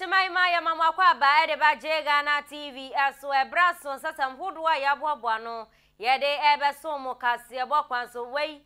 Shemai Maya Mama kwa ba de ba Ghana TV eso ebraso sasam hodoa ya boaboano ye de ebe so mo kase bokwanso wei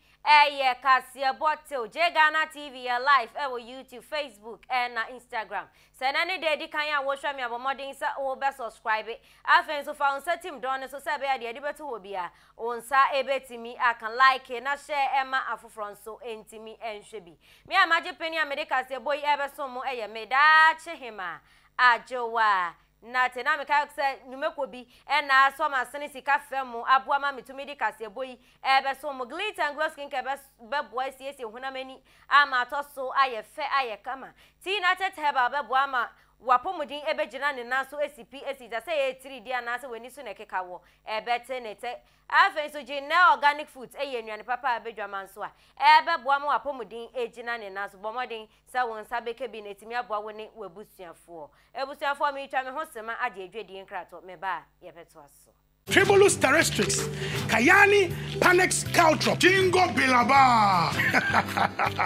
ye kase botel Ghana TV ya live ewo YouTube Facebook and na Instagram sena ne de di kan ya wo hwa me abomodin sa wo be subscribe afen so fa unsa team don so se be ya de beto wo bia onsa ebetimi akan like na share ema afofron so entimi enhwe bi me amaje pani america se boy ebe so mo eye me da chehima ajowa na tena me ka se numeko bi e na so ma sene sika femu aboa ma metumi di kase boy ebe so mo glitter and glow skin ke be boy sie hunamani ama to so aye fe aye kama ti na teteba be boa ma wapomudin ebegina ne naso esipi esija se ye 3D anase weni so ne keka wo ebete nete afen so gin na organic food eye nnuane papa abedwaman so a ebe boa ma wapomudin ejina ne naso bomodin se won sabeke bi netimi aboa wo ne webusuafo ebusuafo mi twa me ho sema ade adwedi nkrato me ba ye beto aso Tribulus terrestrix, Kayani, Panex Caltrop, Jingo Bilaba.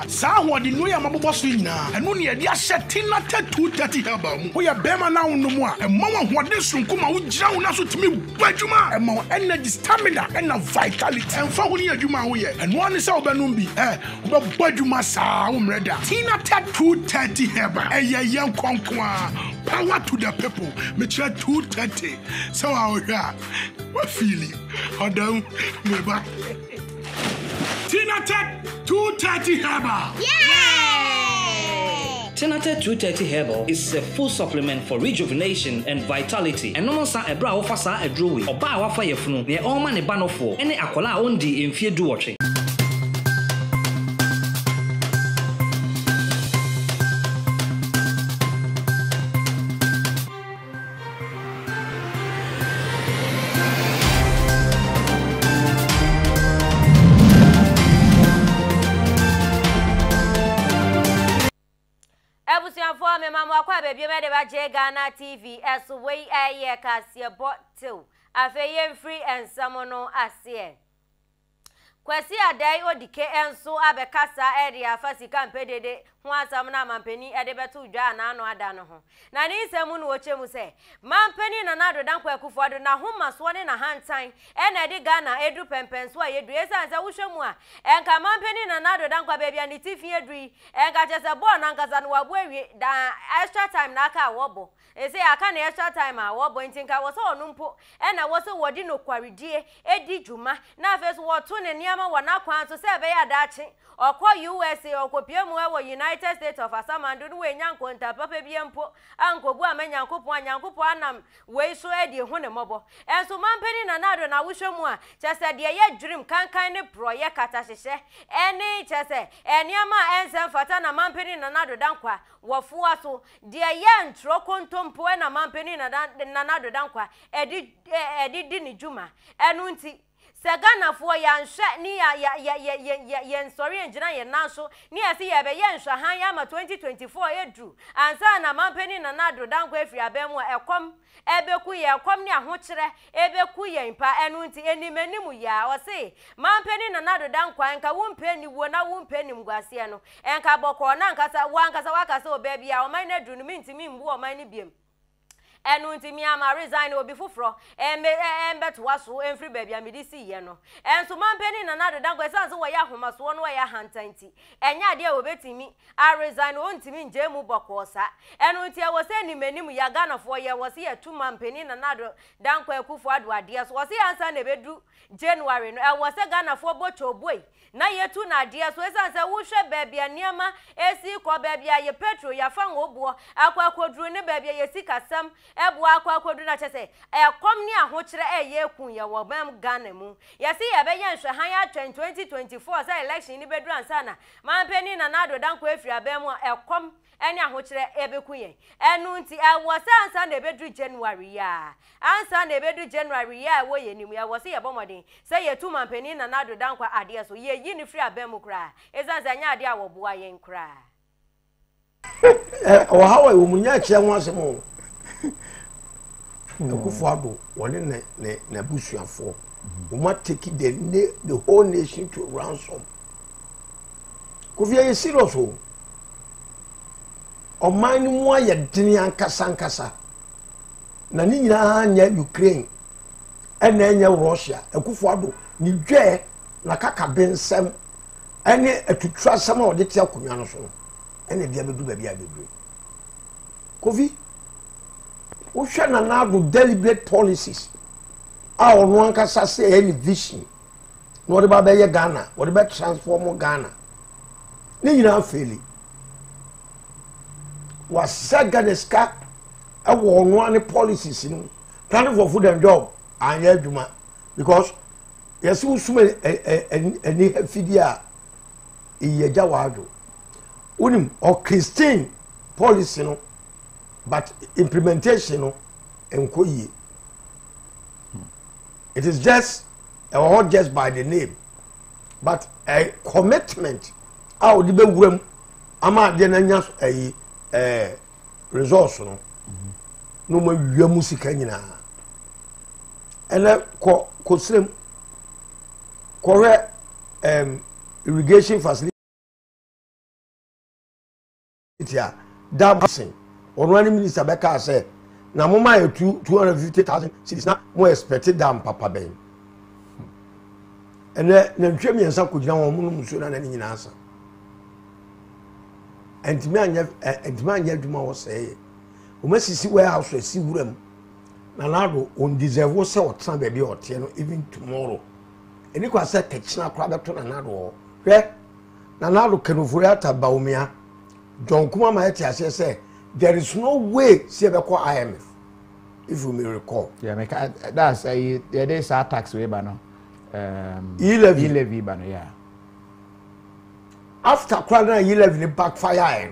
Saw the New Yamabosina, and when you are setting not 230 album, we are Bema now no more, and Mama what this room come out down us to me, Bajuma, and more energy, stamina, and vitality, and for when you are, and one is our Banumbi, but Bajuma Sound Reda, Tina Tat 230 Heba, a young conqueror, power to the people, Mitra 230. So our what feeling? Adam, me back. Tina Tech 230 Herbal. Yeah! Tina Tech 230 Herbal is a full supplement for rejuvenation and vitality. And no more sa ebra offer sa edrowi. Oba wafa yefunu. Ne all man e banofo. Ene akola ondi emfie du watching. Ebusuafo me mama kwa bebie me de ba Ghana TV eso we eye kase botel afeye free and samono ase kwasi adai odike enso abekasa area fasika mpedede ho asam na mampeni ede beto dwa na anu ada no ho na ni nsemu no ochemu se mampeni na nado dan kwa kufuado na ho maso ne na hantan e na de Ghana edu pempenso a yedu esanza wohwemu a enka mampeni na nado dan kwa bebia ni tifi edui enka chese bo na nkasa no wabo awie da extra time na aka wobo ese aka na extra time a wobo ntinka wo so onumpo e na wo so wodi no kwaridie edi dwuma na afeso wo to ne niama wana kwanto se be ya dachi okwa USA okopiemu e wo United States of Asamandu no we nyanko nta papa biempo ankobu amenyankopo anyankopo anam we so edi hu ne mobo enso mampeni na nado na wohwemu a chese de ye dream kankan ne pro ye kata hyehye eni chese eniama ensem fata na mampeni na nado dankwa wofuwa so de ye ntro kontompo na mampeni na nado dankwa edi di ni juma enu nti Sagana for yansha ni ya sorry enjina ye nanso ni asi ye be yansha han ya ma 2024 edru ansa na mampeni na nado danko afri abemu ekom ebeku ye ekom ni ahokire ebeku ye mpa enu nti enimanimu ya ose mampeni na nado danko anka wumpeni wo na wumpeni mguase no enka boko na nkasa wankasa wakasa obabi a oman na dru no minti mimbu oman ni biem enu ntimi ama resign obi fufro embeto waso emfri baby amidisi ye no enso mampeni na nado danko esanso wo ya homaso no ya hantanti enya de obetimi a resign o ntimi njemu bokosa enu nti e wo se nimanimu ya Ghana fo ye wo se ye tu mampeni na nado danko ekufu ado ade so wo se ansa na bedu January no e wo se Ghana fo bocho boy na yetu na ade so esansa wo hwe baby aniama esi ko baby ye petrol ya fa ngobuo akwa kodru ne baby ye sikasam ebu akwa kodu na chese ekom ni ahokire eye kun ye wo bam Ghana mu yesi ye be yenhwe han ya 2024 say election ni bedu ansa na mampeni na nado danko afri abam ekom eni ahokire ebekun ye enu nti ewo sansa na ebedu January ya ansa na ebedu January ya wo ye nimu ya wo se ye bomodin say ye tu mampeni na nado danko ade so ye yi ni free abam kra ezanza nya ade a wo boa yen kra o hawa wo munya kye ho asemo Kufuado one na busuafo we must take the whole nation to ransom. Kufia is serious. ɔman no mu ayɛ dene ankasa na ni nyinaa nyɛ Ukraine ɛna ɛnyɛ Russia Akufo-Addo ni dwɛ na kaka bensɛm ɛne atutua asɛm a ɔde te akonnwa no so no ɛna deɛ bɛdu baabi a bɛduru Kofi wohwɛ na Nana-Addo deliberate policies a ɔno ankasa sɛ ɛyɛ vision na ɔde ba bɛyɛ Ghana ɔde bɛ transform Ghana ne nyinaa faili wasɛ Ghana ska ɛwɔ ɔno ane policies no planning for food and job anyɛ adwuma because yɛsɛ wosum ani afidi a iyagya wadwo wonim Christine policy no but implementation no enko yie it is just or just by the name but a commitment how the be wuram ama de na nya resource no no ma wiamu sika nyina ene ko srem irrigation facility dam passing onwani minister beka say na mo ma 250,000 cities na mo expect dam papa ben ene na ntwem yensa kogina won mo musuo na nyina asa entimi anya adwuma wo say o masisi warehouse asi wuram na Nana-Addo on deserve wo say otra ba bi ote no even tomorrow eni kwa say kachina kra beto na Nana-Addo hwe na Nana-Addo kanofori atabaumia John Kuma ma eti ase say there is no way see be call IMF if you may recall yeah make that's there is a tax way ba no e-levy ba no yeah after crowd e-levy backfire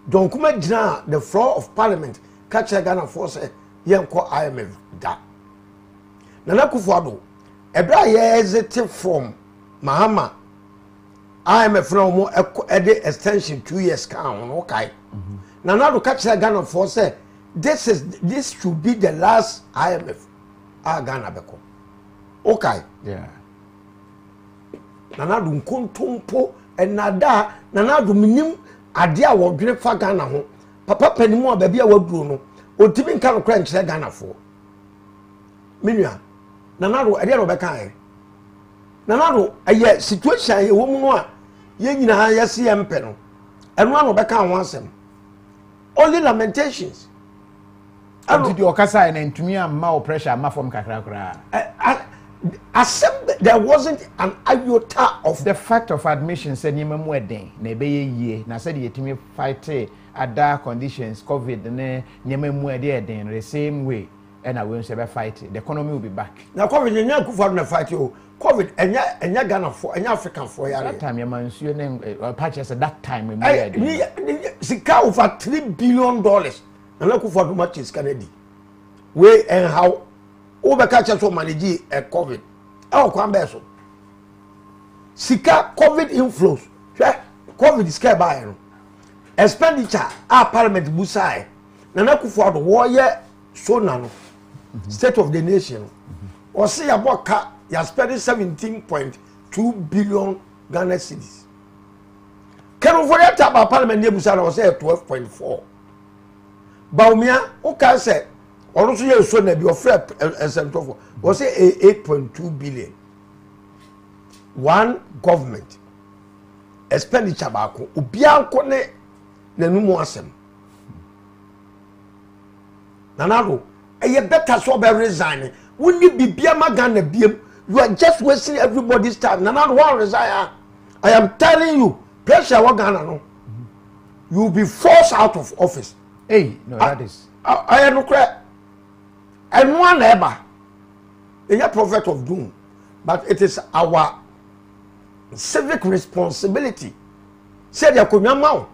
John Kuma gina the floor of parliament catch Ghana force yen call IMF da Nana Akufo-Addo ebra ye exit from Mahama IMF no mo ede extension 2 years kan okay Nana-Addo catch Ghana force this should be the last IMF Ghana beko okay yeah Nana-Addo nkontompo enada Nana-Addo minim ade a wodwene fa Ghana ho papa panimu a baabi a waduro no otimi nka no kra nkyere Ghana fo menua Nana-Addo ade no beka e Nana-Addo aye situation ye wo mu no a ye nyina ya se empe no eno ano beka ho asem only lamentations ado di okasa na ntumi amma o pressure amma from kakra kra there wasn't an iota of the fact of admission said you memu eden na ebeye yie na said yetimi fight other conditions covid ne nyememu eden the same way and we say be fight the economy will be back na covid nya Akufo-Addo na fight o covid enya Ghana for enya African for yare that time yema nsuo ne patch say that time we eden sika over $3 billion na Akufo-Addo matches Canada we and how Oba catch so manage COVID. Oh, come back so. Sika COVID inflows. COVID is care by expenditure. Our parliament busai. Nana Akufo-Addo warrior so nano. State of the nation. Or say about car. You are spending 17.2 billion Ghana cedis. Can we forget about parliament? You busai was say 12.4. Baumia, okay, say. Also, you saw that your friend was say 8.2 billion. One government expenditure back. Ubianko ne numu asem. Nana-Addo, you better so be resigning. When you be Ghana BM, you are just wasting everybody's time. Nana-Addo won't resign. I am telling you, pressure what Ghana no. You will be forced out of office. Hey, no, that is. I am no credit. And one ever, they are prophet of doom, but it is our civic responsibility. Say they could now.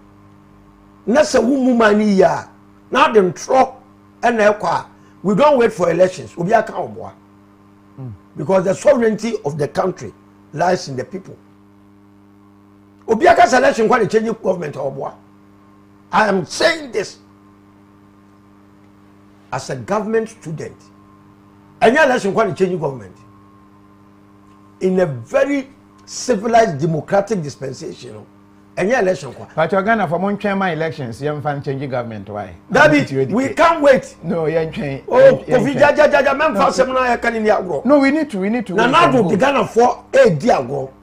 Nasa wumu mani ya. Now them throw and we don't wait for elections. We are cowboy because the sovereignty of the country lies in the people. Obiaka selection when change government or I am saying this as a government student. And your election when change government in a very civilized democratic dispensation. any election. But you're gonna for one my elections, you fan changing government. Why? David, we can't wait. No, you're change. Oh, Jaja, man, for some now, can in the no, we need to. Now, the Ghana for a dear go.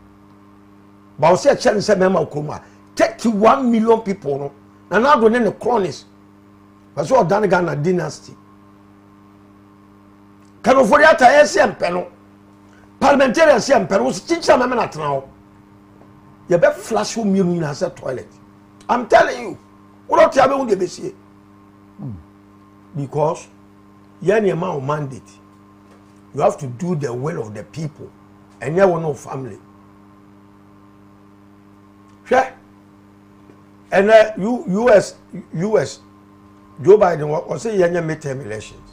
But I said, Chen said, Memma Kuma, 31 million people. No, now go in the cronies. But so done Ghana dynasty. Can afford that SM panel. Parliamentarian SM panel, teacher, Mamma at now. You better flash who me as a toilet. I'm telling you, what do you want to say? Because you have a mandate. You have to do the will of the people, and you have no family. Sure. And US, Joe Biden was saying you midterm elections.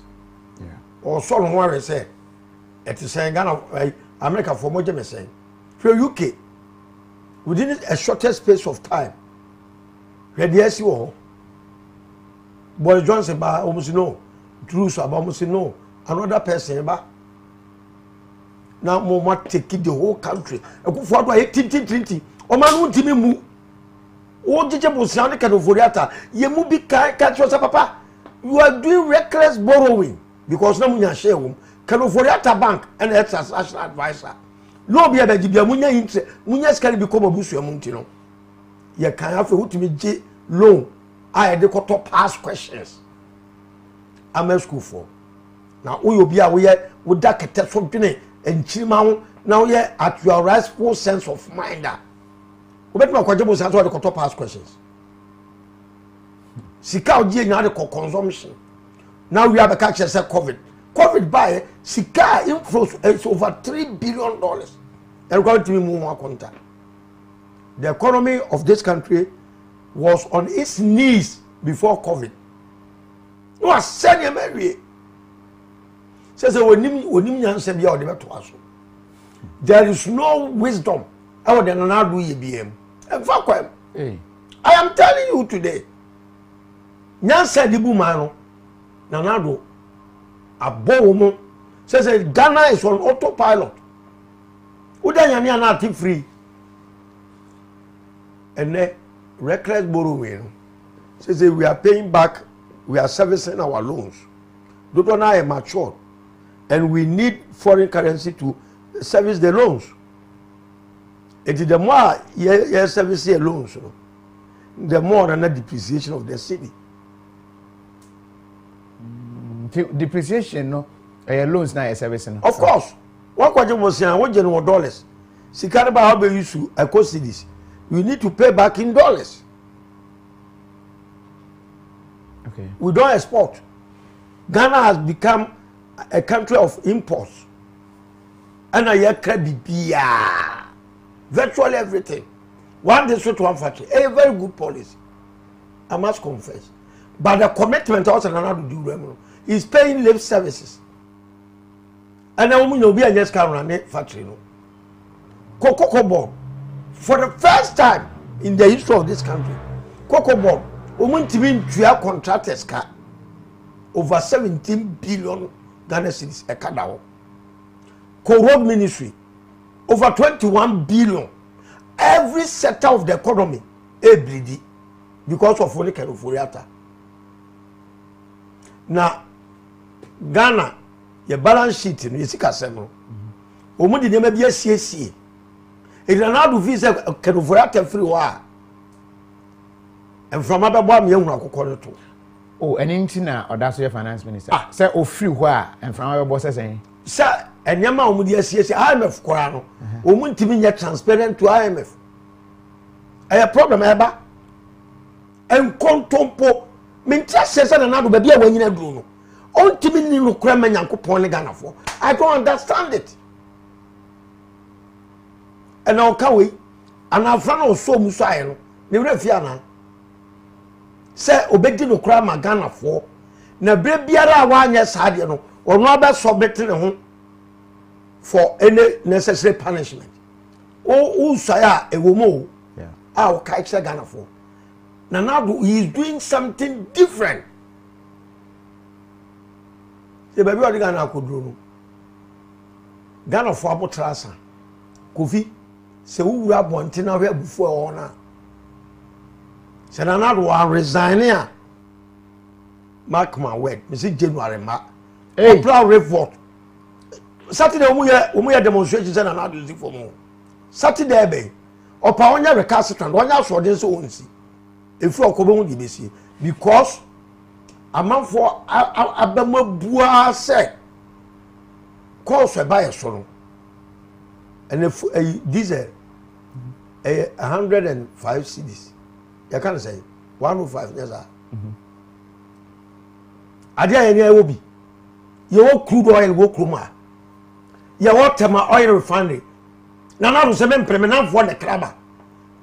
Yeah. Or someone who said, it is saying Ghana, America for more than saying, for UK. Within a shortest space of time, where the SEO, Boris Johnson, by almost no, Truth about almost no, another person, but now more take the whole country. I go forward 1820. O man won't me move. O teachable sound can of Voriata. You move be catch us, papa. You are doing reckless borrowing because no one share home. Can of Voriata Bank and ex national advisor. No be able to be a munya interest. Munya can become a bush montino. You can have a ultimate loan. I had the top past questions. I'm a school for. Now, we will be aware with that catastrophe and Chimau now, yeah, at your rightful sense of mind. We better not question answer the top past questions. Sika Oji now the consumption. Now we have a catch yourself COVID. COVID by Sika inflows is over $3 billion. And going to be more contact. The economy of this country was on its knees before COVID. You are sending Mary. Says there is no wisdom. I would not do EBM. I am telling you today. Nyansa di bumano nanado abowomo says Ghana is on autopilot. Udanyani anati free. And then reckless borrowing says we are paying back, we are servicing our loans. Those are now matured, and we need foreign currency to service the loans. It is the more you service your loans, the more than the depreciation of the city. Depreciation, no, loans now servicing. Of course, what question was saying? What general dollars? Sikanaba how be used to a cities. We need to pay back in dollars. Okay. We don't export. Ghana has become a country of imports. And I credit virtually everything. One district, one factory. A very good policy. I must confess. But the commitment also to do is paying lip services. And I will be a just factory. No. Cocoa board. For the first time in the history of this country, Cocoa board, women to mean contractors car over 17 billion Ghana cedis a cadao. Co-road ministry over 21 billion. Every sector of the economy bleedy because of only Kenoforiata. Now, Ghana, your balance sheet, you see, Casemo. Women did never be a CSC. It is now to visit Kenoforiata free war. And from other bomb, young Rakokoto. Oh, and Intina, or that's your finance minister. Sir, oh, free war, and from our bosses saying, Sir, and Yama would yes, IMF Korano, woman to be transparent to IMF. I have a problem, Eba. And Contompo, Mintra says another baby when you know. Ultimately, no crime and Yankupon Ghana for. I don't understand it. And now, can we? And our friend was so Musaino, never Fiana. Say, obeying no crime and Ghana for. Na Brebiara 1 year Sadiano, or not about submitting home for any necessary punishment. Oh, Saya, a woman, our Kaisa Ghana for. Now he is doing something different. The baby of Ghana could do. Ghana for Abu Trasa. Kofi, se who rap one thing away before honor. say Nana Addo resign here. Mark my word, me say January ma. Hey, proud revolt. Saturday we demonstrations and Nana Addo for more. Saturday be. Opa onya recalcitrant, onya so den so onsi. If you come on the because a man for Abama Bua said, calls a buyer solo. And if diesel 105 CDs, you can't say 105 years. I dare any will be. You want crude oil, walk Roma. You want Tema oil refinery. Now, 7 permanent for the crabber.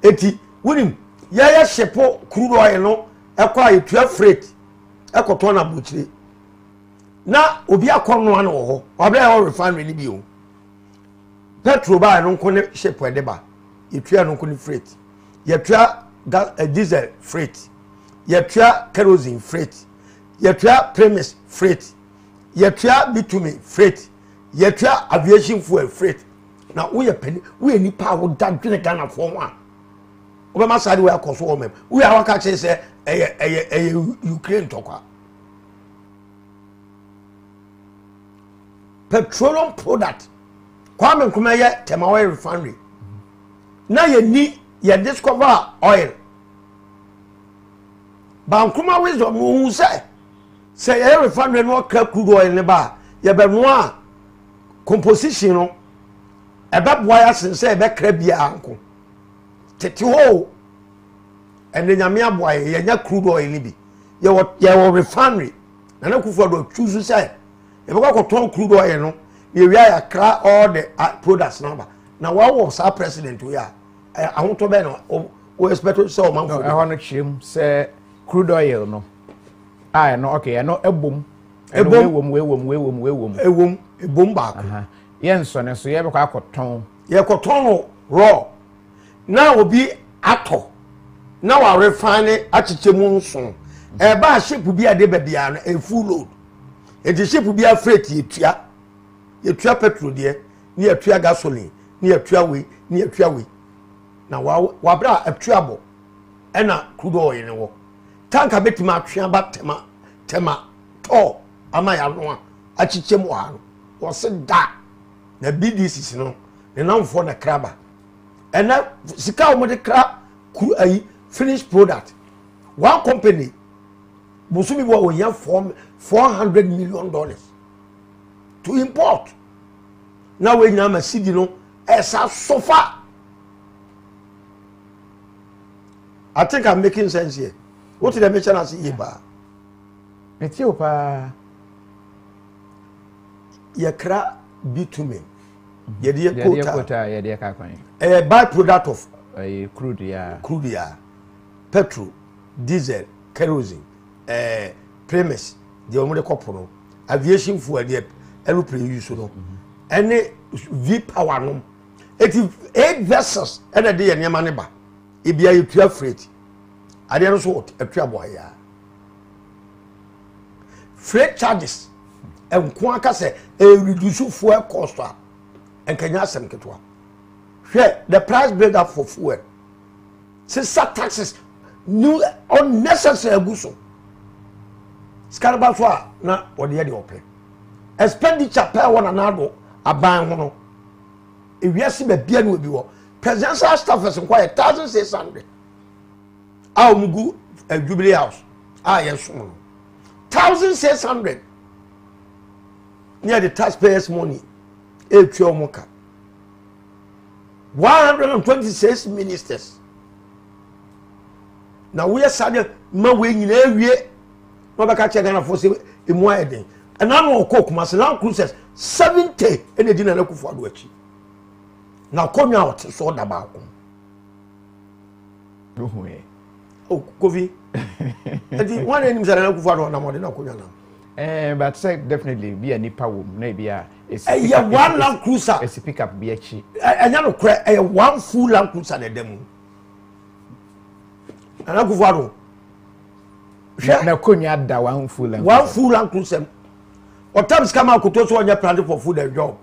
80 winning. Yaya shepo crude oil no ekwa etua freight ekoto na buchiri na obi akono an wo ho obia ho refinery ni bi o petrol ba no nko ne shepo edeba etua no nko ni freight yetua diesel freight yetua kerosene freight yetua premise freight yetua bitumen freight yetua aviation fuel freight na wo ye peni wo nipa wo dadwene Ghana fo ho a Obama side we are control we are catching say Ukraine tokwa. Petroleum product. Kwame Nkrumah ye Tema oil refinery. Na ye ni ye discover oil. Ba Nkrumah wisdom who say ye refinery no crude oil ne ba ye be no a composition no e be boya sense e be kra bia anko. Tete ho and the nyame aboy ye nya crude oil ni bi ye wo refinery na Akufo do choose say e be ko ton crude oil no ye wi ya kra all the products number na wa wo sa president we a ahoto be no o expect so man for e ho no chim say crude oil no no okay no ebom ebom ba ko ye nso ne so ye be ko akoton raw na obi ato na wa refine achichemu nso e ba ship bi ade ba bia no e full load e di ship bi a freight yetua petrol de ni yetua gasoline ni yetua we na wa bra atuabo e na crude oil ne wo tanka betima atwea ba tema to ama ya no achichemu ha no wo se da na BDC no ne namfo na kraba and now sika o de kra finished product one company musumi bo onya $400 million to import now we nyama city no esa sofa. I think I'm making sense here. What did I mention as Iba? Ethiopia yakra bitumen yedi quota yedi ka kwan a byproduct of crude petrol, diesel, kerosene, premise, the only couple, aviation fuel, the aeroplane use, any V power no. 8 vessels and a day and Yamaneba. It be a 12 freight. I don't know what a trouble. Freight charges and Quanka say a reduce fuel cost and Kenya Sam Ketwa. The price break up for fuel. Since taxes new unnecessary abuso. Scarabaswa na odi ye de ope. Expenditure per one another aban hono. Ewiase be bia no bi wo. Presidential staffers nkwai 1600. Ah mugu Jubilee House. Ah yes no. 1600. Near the taxpayers money. E twa omoka. 126 ministers. Now we are sad ma we nyina awie no be ka che Ghana for say emu ayeden and now ko kuma se land cruisers 70 ene di na Akufo Addo achi na konwa what so da ba ko oh kovi edi one enim se na Akufo Addo na mo de na konwa na but say definitely be a nipa wom na bia is one land cruiser is pick up be achi anya no kra one full land cruiser na dem and Akufo Addo na konya da one full land cruiser or times come out to so on your plan for food and job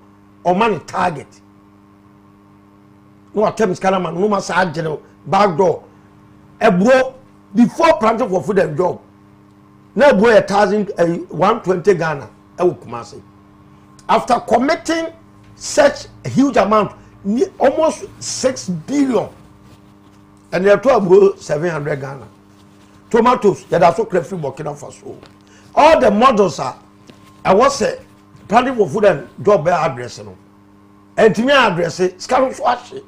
or money target no attempts come man no massa general back door e bro before planting for food and job na boy 120 Ghana e wo Kumasi. After committing such a huge amount, almost 6 billion, and they are to 700 Ghana. Tomatoes, that are so crafty Burkina Faso. All the models are, I was say, planning for food and job address. And to me, address it, scan wash it.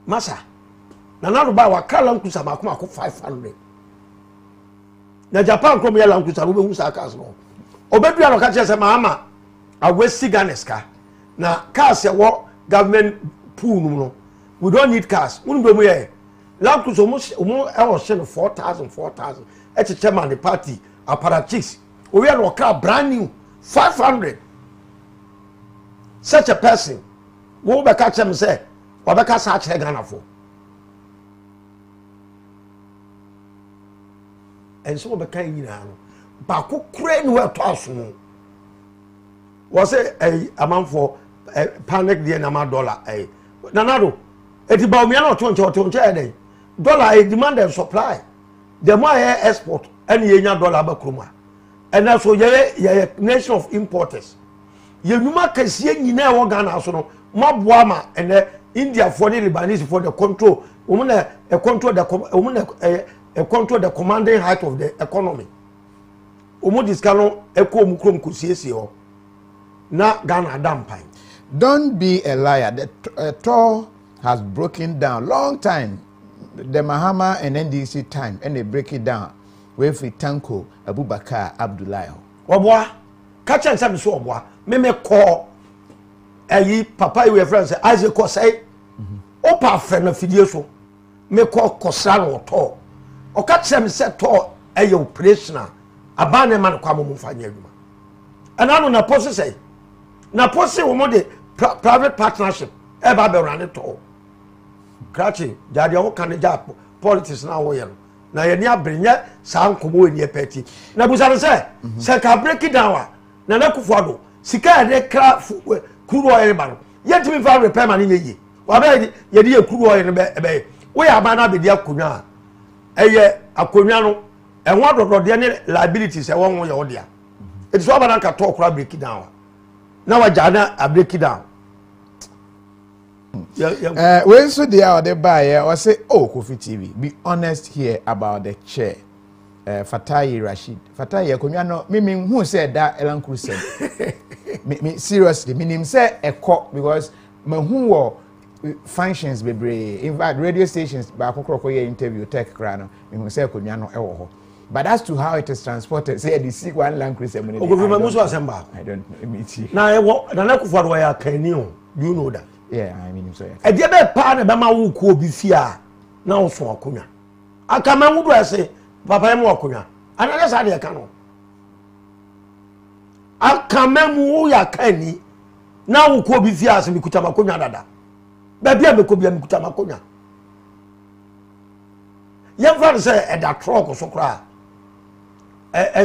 Massa, now to buy what Kalam Kusamakuma 500. Now Japan come here, Lankusa, who is a castle. Obedu ya lokache se mama awesi ganeska na cars ya wo government pool no we don't need cars unbe mu ye laptops almost e wo share 4000 e chairman the party apparatchiks we are car brand new 500 such a person wo be ka chem say wo be ka sa che Ghana for and so be kan yina no Baku crane where to was a amount for a panic the amount dollar a nanado it about me not 20 or 20 dollar a demand and supply the more export any dollar bakruma and that's ye nation of importers you numa kasiye nyina wo Ghana so no maboama and India for the Lebanese for the control control the commanding height of the economy. Na Ghana dampai. Don't be a liar. The tour has broken down long time. The Mahama and NDC time, and they break it down. With Tanko Abubakar Abdullahi. Wabwa, catch and some so wabwa. Me call a papa you friends Isaac Kosai. Opa friend of Fidioso. Me call Kosan or tour. Or catch them set tour a operational. Abane man kwa mo mfanya adwuma ana na posse say na posse wo mo de private partnership e ba be run to krachi jadi wo kan ja politics na wo ye no na ye ni abrenye sa nkomo eni epeti na busa say se ka break it down na na kufuado sika de kra kuru oil ba no ye timi fa repair man ni ye wa be ye de kuru oil no be wo ya ba na be de akonwa eye akonwa no and what of the liabilities I want your dear. It's what I can talk break it down. Now I break it down. When so they are the buyer or say, oh, Kofi TV, be honest here about the chair. Fatai Rashid. Fatai Yakunyano, meaning who said that Elan Cruz said. Me seriously, meaning say a cock because me who were functions be in fact radio stations by Kokoye interview tech crano, me say Kunyano ewo. But as to how it is transported, say the sick one land Chris. I don't meet now. Now, do you know that? Yeah, I mean, so. A dear partner, Bama who could be fear now for Akunya. I come and would say, Papa Mokunya. And that's how they can. I come and woo ya canny now who could be fear as we could have a Kunya. Baby, I could be a Kutamakunya. Young father say at that truck or so cry.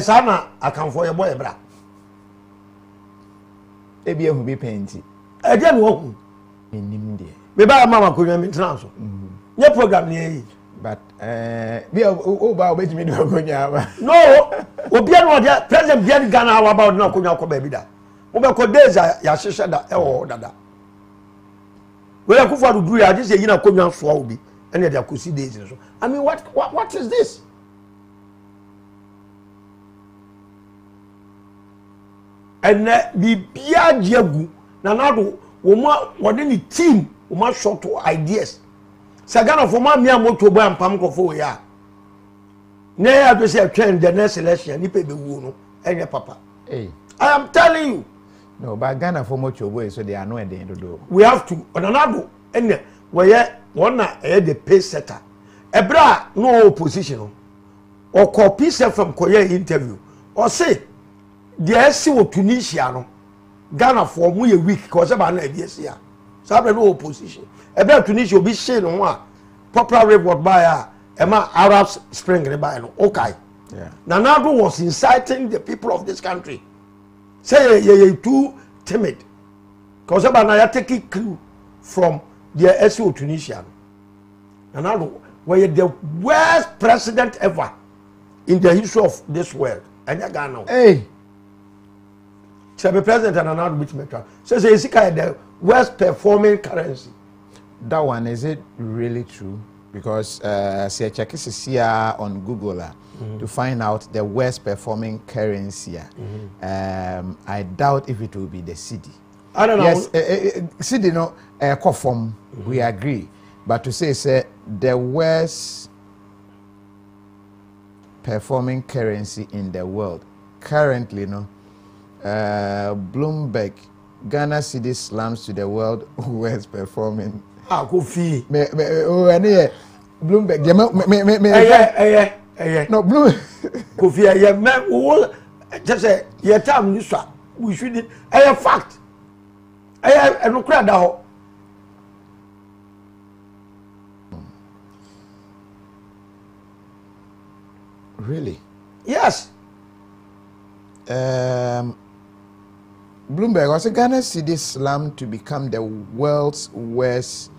Sana I come for your boy bra. Ebi who be painted. Again wo in India. Me ba mama ko nyame transfer. Nye program ni but be o ba obeti me do ko nya. No, obi an odia president bia Ghana how about na ko nya ko ba bi da. Wo be ko days ya hwehwe da e wo dada. We ya kufa do ya just say yina ko nya so obi and they akosi days so. I mean what is this? And bibia jiagu na nado wo ma wode ni team wo ma short ideas sagana for ma mia moto bo ampam kofo ya na ya do say trend the next election ni pe be wu no enye papa I am telling you no but Ghana for moto boy so they are no end do we have to onanado enne we one na the pace setter ebra no opposition or copy self from koye interview or say the SC wo Tunisia no Ghana for mu ye weak cause ba na ebiesia so abẹ no opposition ebe Tunisia obi share no a popular report by Arab Spring ne by no okay yeah Nanado was inciting the people of this country say ye too timid cause ba na ya take clue from the SC wo Tunisia Nanado, were the worst president ever in the history of this world. And you Ghana. Hey. So the president and another which matter. So it's the worst performing currency. That one, is it really true? Because say check is here on Google to find out the worst performing currency. I doubt if it will be the cedi. I don't know. Yes, cedi no conform. We agree, but to say the worst performing currency in the world currently, no, Bloomberg, Ghana cedi slams to the world worst performing. Ah, Kofi. Bloomberg. No, Bloomberg. Kofi, just say, your time, we should. A fact. I no crowd out. Really? Yes. Bloomberg was a Ghana cedi slammed to become the world's worst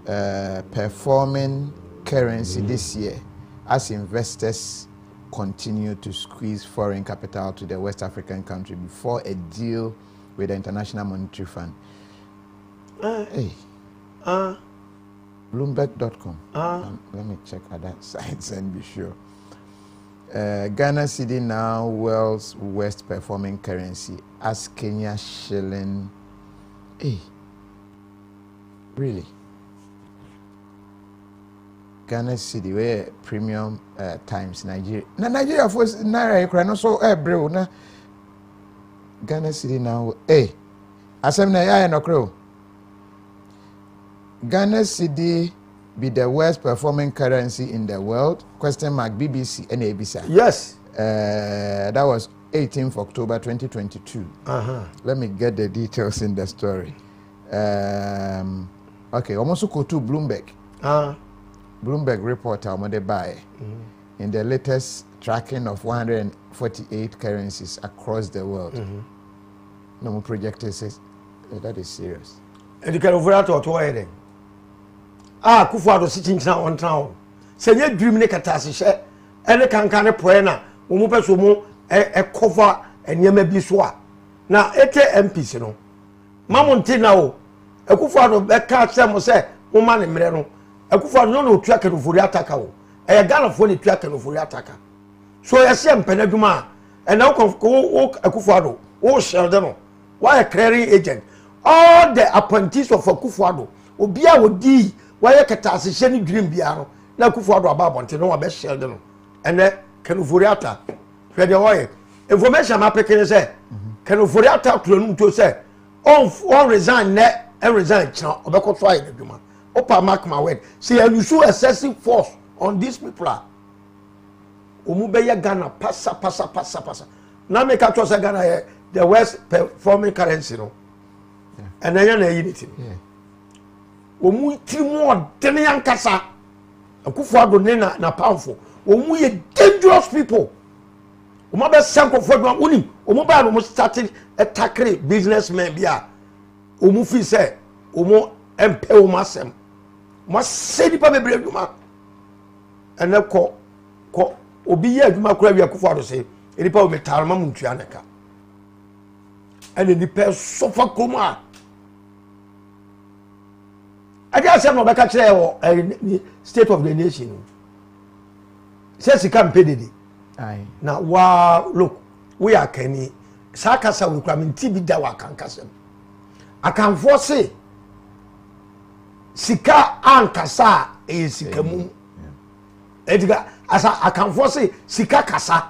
performing currency this year as investors continue to squeeze foreign capital to the West African country before a deal with the International Monetary Fund. Bloomberg.com. Let me check other sites and be sure. Ghana cedi now world's worst performing currency as Kenya shilling. Really? Ghana cedi where premium times Nigeria. Na Nigeria for naira equal so bro na Ghana cedi now asem na ya no kro. Ghana cedi be the worst performing currency in the world? BBC and ABC. Yes. That was 18th October 2022. Let me get the details in the story. Okay, almost go to Bloomberg. Bloomberg report how much buy in the latest tracking of 148 currencies across the world. No more projector says that is serious. And you can overlap to what Kufuado sitting now on town. Say you dream ne katasi she ene kankane poena omu peso mu e cover enyema bi so a na ete MPs no mamonte na o Kufuado be ka asem say mo ma ne mre no Kufuado no no tua kanofori ataka o e Ghana fo ne tua kanofori ataka so yesi empena dwuma e na Kufuado o share no why a clearing agent all the appointees of Kufuado obi a odi why katase she ni dream bia no na Kufuado aba bonte no be share no ene kanofori ata hwe de why information ma pekene say kanofori ata klonu to say on resign ne and resign china obekọ so aye dwuma opa mark my word say you show excessive force on these people omu be ye Ghana pasa na make catch say Ghana the worst performing currency no and then na unity omu timo den yankasa Kufuado ne na powerful omu ye dangerous people omu be sanko for do unim omu ba no started tackle businessmen bia omu fi say omu empe omu asem mo se di pa bebre aduma ene ko obi ye aduma kura wi Kufuado say edi pa o metalma muntua neka ene ni pe sofa koma I just say no be catch state of the nation. Say she can pay the Aye. Now wow look we are Kenny Sakasa we come in TB da wa kan kasem. I can force sika ankasa e sika mu. Ediga asa I can force sika kasa.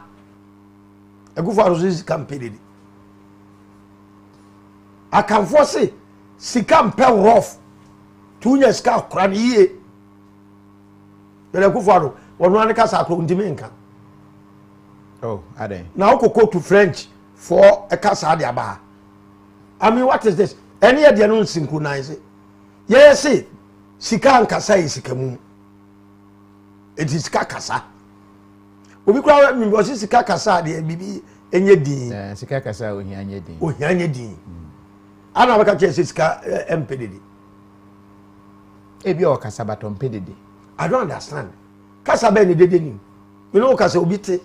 Kufuado say can pay the I can force sika mpe rough 2 years ka kura ni ye Kufuado wonu an ka sa ko ndimi nka ade na okoko to French for a kasa de aba I mean what is this any de no synchronize yes sika nkasa yi sika mu it is kasa obi kura mi bo sika kasa de bibi enye din sika kasa ohianye din ana baka che sika MPDD ebi o kasa baton pedede I don't understand. Kasa be ni dede ni. You know kasa obi te.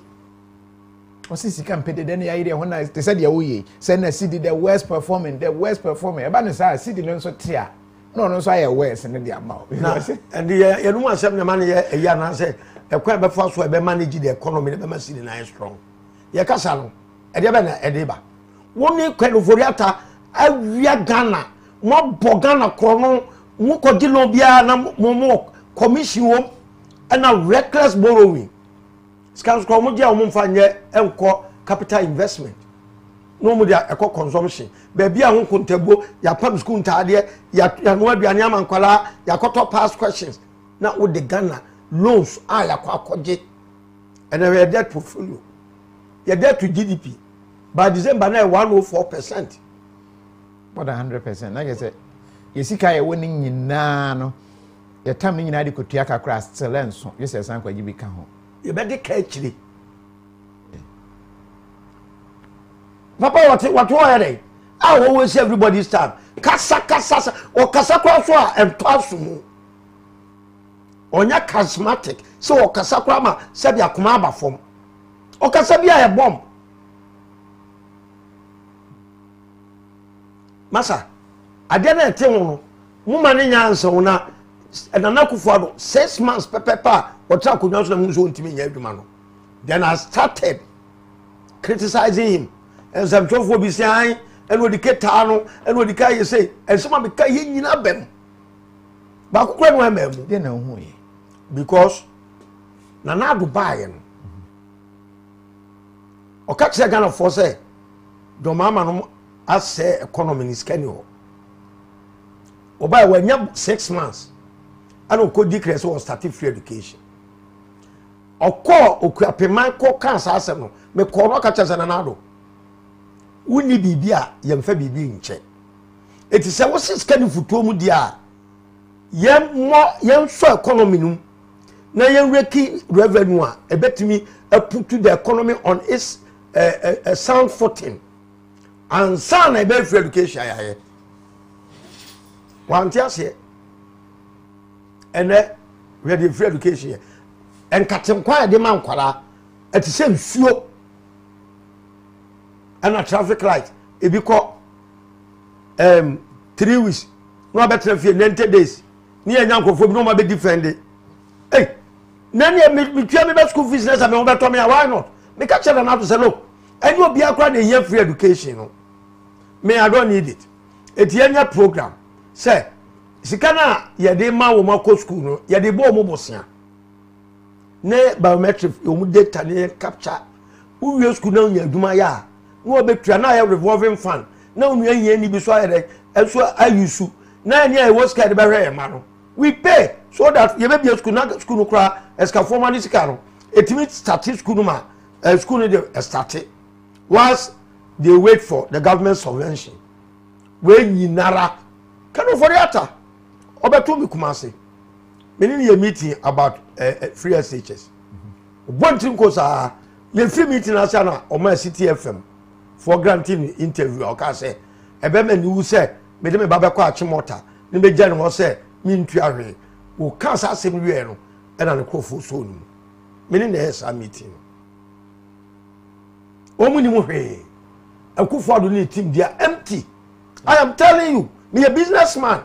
Osi sika mpede den ya ire when they said ya woye. Say na CD the worst performing. Eba ne say CD no so te a. No so aye worse ne the amount. And the no asem ne man ye ya na say e kwa be fa so e be manage the economy be ma CD na strong. Ye kasa no e de be na e de ba. Woni kwenu foriata awia Ghana mo bogana krono mo ko gilo bia na mo commission wom na reckless borrowing. Scams come dia mo mfa nye enko capital investment. No mo dia eko consumption. Baby a ho kontabo ya pam school ntade ya no aduane amankwala ya koto past questions. Na wo de Ghana loans ya kwa akoje. And we debt portfolio. Your debt to GDP by December na 104%. More than 100%. Like I said, yesika ye winning nyina no. Your time nyina de kotua kakra still enso. Yes san kwa gibi ka ho. You better catch it. Papa, what are I always say everybody's time. Kasa or kasa kwa and pasu. Onya charismatic. So kasa kwama sabi akumaba form. O kasa bia a bomb. Masa, ade na ete ho no ma ne nyansa ho na Nana Akufo-Addo 6 months pepepa otra konwa so na mu so ntimi nya adwuma no. Then I started criticizing him. And some trofo bi say and we diketa no and we dikai say and some be kai nyina bem. Ba kokora no amam. Dey na hu ye. Because Nana Dubai no. O ka kire Ghana for say do mama no as economy is kenyo. Oba wanya 6 months. And o could declare so starting free education. Oko okuapeman ko kansa asem no me ko no ka chese nanado. Wuni bibia yemfa bibi nche. Eti se wo siska ni futuo mu dia yem so economy num na yem reki revenue a ebetimi put the economy on its sound footing. And son e be free education ya. Wantia se ene we dey free education en katem kwa de man kwala eti se nsuo ana traffic light e bi ko 3 weeks no better fie 90 days ni enya nkofo bi no ma be defend eh nani me twa me be school fees na me be to me why not me ka chere na to say look any obi akra na here free education no me I don't need it eti enya program say sikana ya de ma wo ma ko school no ya de bo mo bosia ne biometric o mu data ne capture wo wie school na nya aduma ya wo betua na ya revolving fund na unu anya ni bi so ayere eso ayusu na anya e was card be hwe ma no we pay so that ye be bi school na school no kra eska formal sika no etimi start school no ma school no dey start once they wait for the government subvention when yinara kanu for yata obeto mi kumase meni ye meeting about free SHS bontin ko sa le free meeting asa na o ma City FM for granting interview o ka say ebe ma ni wu say me de me ba be kwa achimota ni be jani ho say mi ntua hwe o ka sa asem wie no e na ne krofo so nu meni na esa meeting o mu ni mu hwe Akufo-Addo ni team they are empty. I am telling you, me a businessman.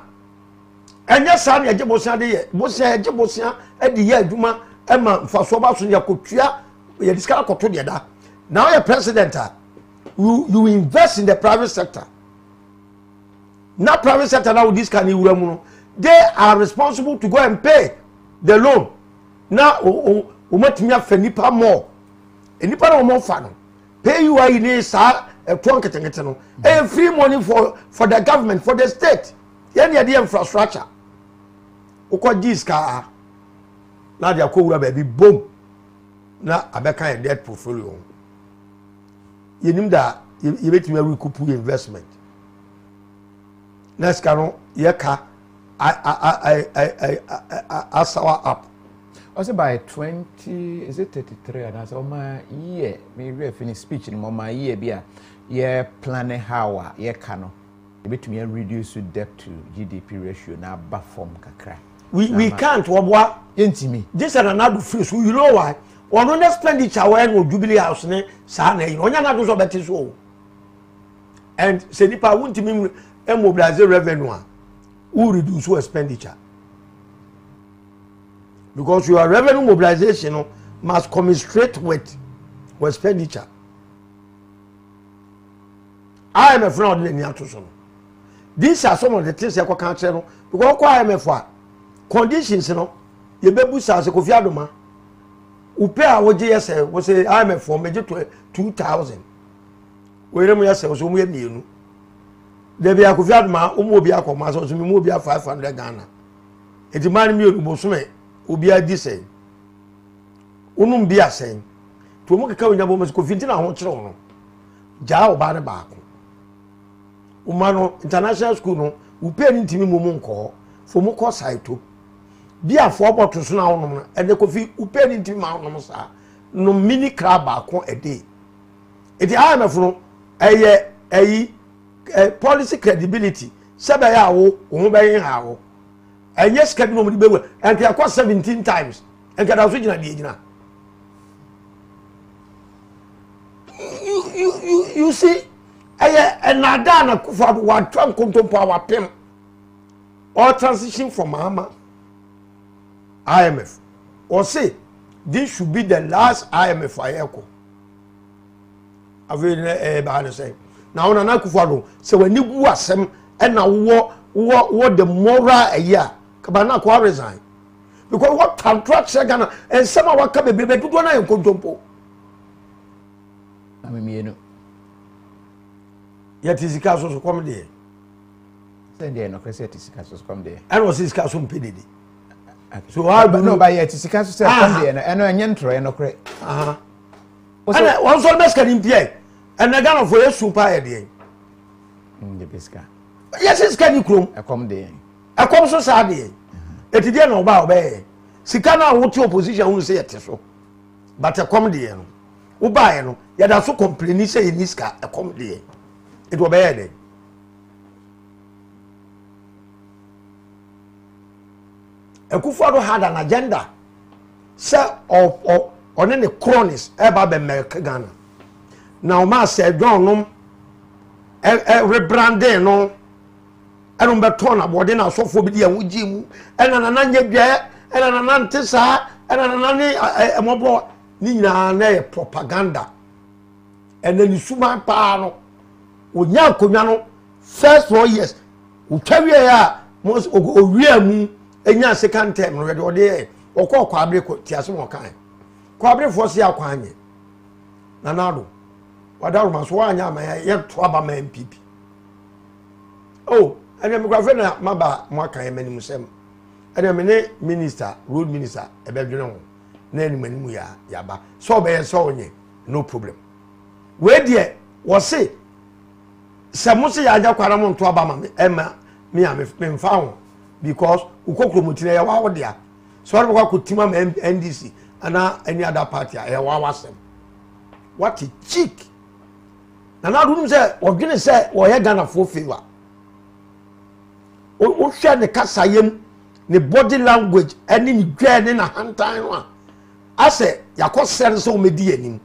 And yes, I am Bosia de Bosia at the year Duma Emma for Soba Sunya Kutia, you discover Kotodia. Now you're president, you invest in the private sector. Not private sector now this can you they are responsible to go and pay the loan. Now umatimia fenipa more. And nipa no more fun. Pay you in a sir. Free money for the government, for the state. The infrastructure. Uko jiska na dia ko wura baby boom na abeka e debt portfolio. Yenim da ye betimi recoup investment. Next canon yeka asawa up. Also by 20 is it 33 and so my year me finish speech in my year bia yeah planning how yeah cano a bit me reduce debt to GDP ratio na ba form kakra we can't wabwa intimi this and another free so you know why one on expenditure when no Jubilee House ne sa na onya na do so beti so and say nipa won't me mobilize revenue who reduce expenditure because your revenue mobilization must commensurate with expenditure. I am a friend of the Niatoson. These are some of the things I can't say. Because I am a for conditions, you baby says a cofiadoma. Upe our GSA was a I am a for major 2,000. Where we are saying, so we mean. There be a cofiadma, Umobia commas, or Mobia 500 Ghana. It demanded me to Bosume, Ubia Dissay. Unum be a saying. To make a coming up almost cofintina on Chrono. Jao Bana Baku. Umano international school no upe ntimi momon ko fo mo ko site bia fo boto so na wonom na ene kofi upe ntimi ma wonom sa no mini crab akon ede eti IMF no eye policy credibility sebe ya wo wo be yin ha wo enye ska bi no mo di bewe enke akọ 17 times enke da so gina die gina you see another na kufa wa twan kontompo wa pem or transition from Mama IMF or say this should be the last IMF I echo avene ba say now na kufa do say when you gu asem and na wo the moral year kaba na kwa resign because what contract say Ghana and some wa ka bebe do na kontompo amemieno yet is so come there. Send there no question is come there. And was his castle PD. So I no by yet is castle come there and no nyentro no kre. And once all best can impie and the Ghana for a super idea. The bisca. Yes, it's can you come? I come there. I come so sad. It didn't know about bay. Sikana what your position won't say it so. But I come there. Uba no, yet I so complaining say in this car, I come there. It was bad. Akufo-Addo had an agenda, sir, on any cronies about America Ghana. Now, ma said, John, rebranding, no, I don't bet on about dinner so for be and Jim, and an ananya, and an antisa, and an anani, a mobile, Nina, propaganda, and then you suman pano. Unya kunyano first 4 years utwawe ya most owie mu enya second term ready ode okọ kwabre ko tiase mo kan kwabre force ya kwanye na nado wadaru maso anya ma ye to aba ma MPP oh ene me kwafe na maba mo kan emani musem ene me ne minister road minister ebedwene ho na eni mani mu ya ba so be so onye no problem we there was say Samusi ya aja kwara mo nto aba ma ema me mfa ho because ukokromuti na ya wa dia so ro kwa kutima ma NDC ana any other party ya wa wasem what a cheek na do say ogene say wo ye Ghana for favor o hwe ne kasayem ne body language ani ni dwa ne na hantan no a ase yakosere so medi anim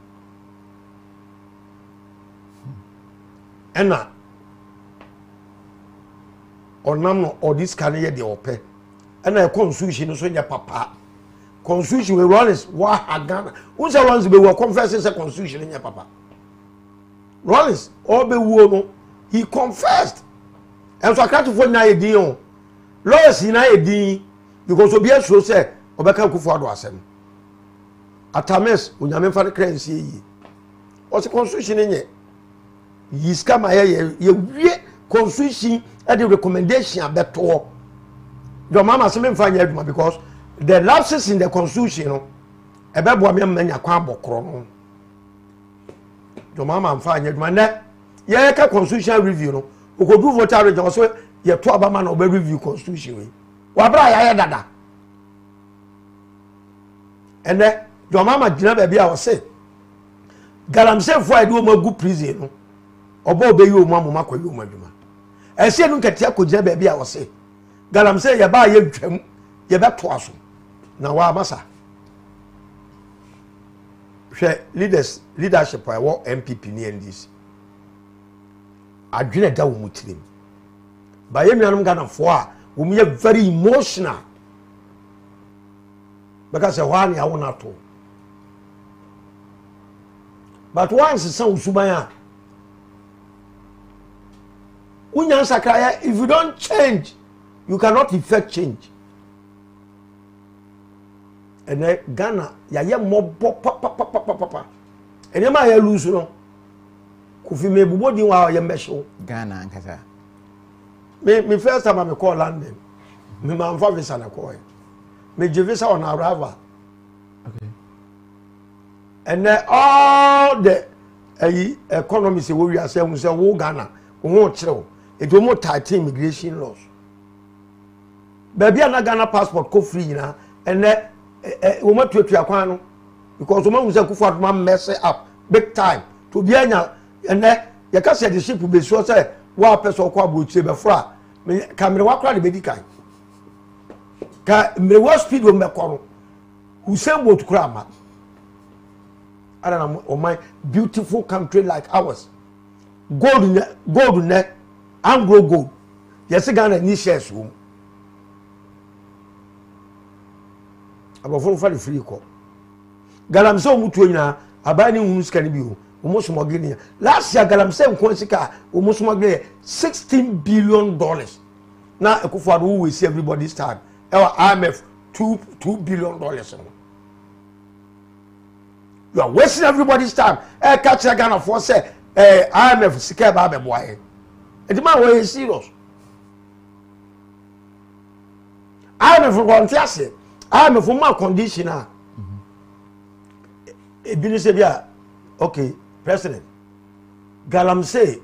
ena onam or this can hear the ope and a constitution so nya papa constitution we Rollins wa Ghana who say Rollins be we confess say constitution nya papa Rollins all be wo no he confessed and so akati for na edin o lawyers na edin because obi asuro say obeka Akufo-Addo asem atames unyame fa clearance yi o say constitution nya yi scam ye wie constitution and the recommendation abeto your mama say me fanya aduma because the lapses in the constitution no ebebo me manya kwa abokro no your mama fanya aduma na ye ka constitution review no okodu voter region so ye to abama na obe review constitution we wa bra ya dada and then your mama gina ba bia o say galamsey fo ade o magu prison no obo obeyi o mamu makwa yi o maduma ese nu nkatia kogina ba bia o say galamsey ye ba ye dwam ye beto aso na wa masa hwe leadership I wo MPP ni NDC adwene da wo mutirim ba ye nuanom Ghana fo a wo me very emotional because one ya wona to but once some usubanya unyan sakraya if you don't change you cannot effect change and Ghana ya ye mobo papa ene ma ya lose no kufi me bubodi wa ye mbehyo Ghana ankasa me first time I call London me man for visa na call me give visa on arrival okay and all the economy say we are saying say wo Ghana wo kire it will more tight immigration laws baby na Ghana passport ko free na and wo ma tuatu akwan no because wo ma hu say Kufu Adoma mess up big time to be anya and you can say the ship be so say wa person ko abochire be fra me camera wa kra de be dikan ka me wa speed wo me koro Usain Bolt krama I don't know, oh my beautiful country like ours. Gold net, Anglo gold. Yes, Ghana ni shares room. About for the free call. Galamso mutuina, abani umuskani biu, almost mogini. Last year, Galamse Quansica, almost mogli $16 billion. Now, Kufu we see everybody's time. Our IMF $2 billion. You are wasting everybody's time. Catch a Ghana for say, IMF sika ba be boy. The man way serious. IMF for quantiase. IMF for my conditioner. Ebini bia okay, president. Galamsey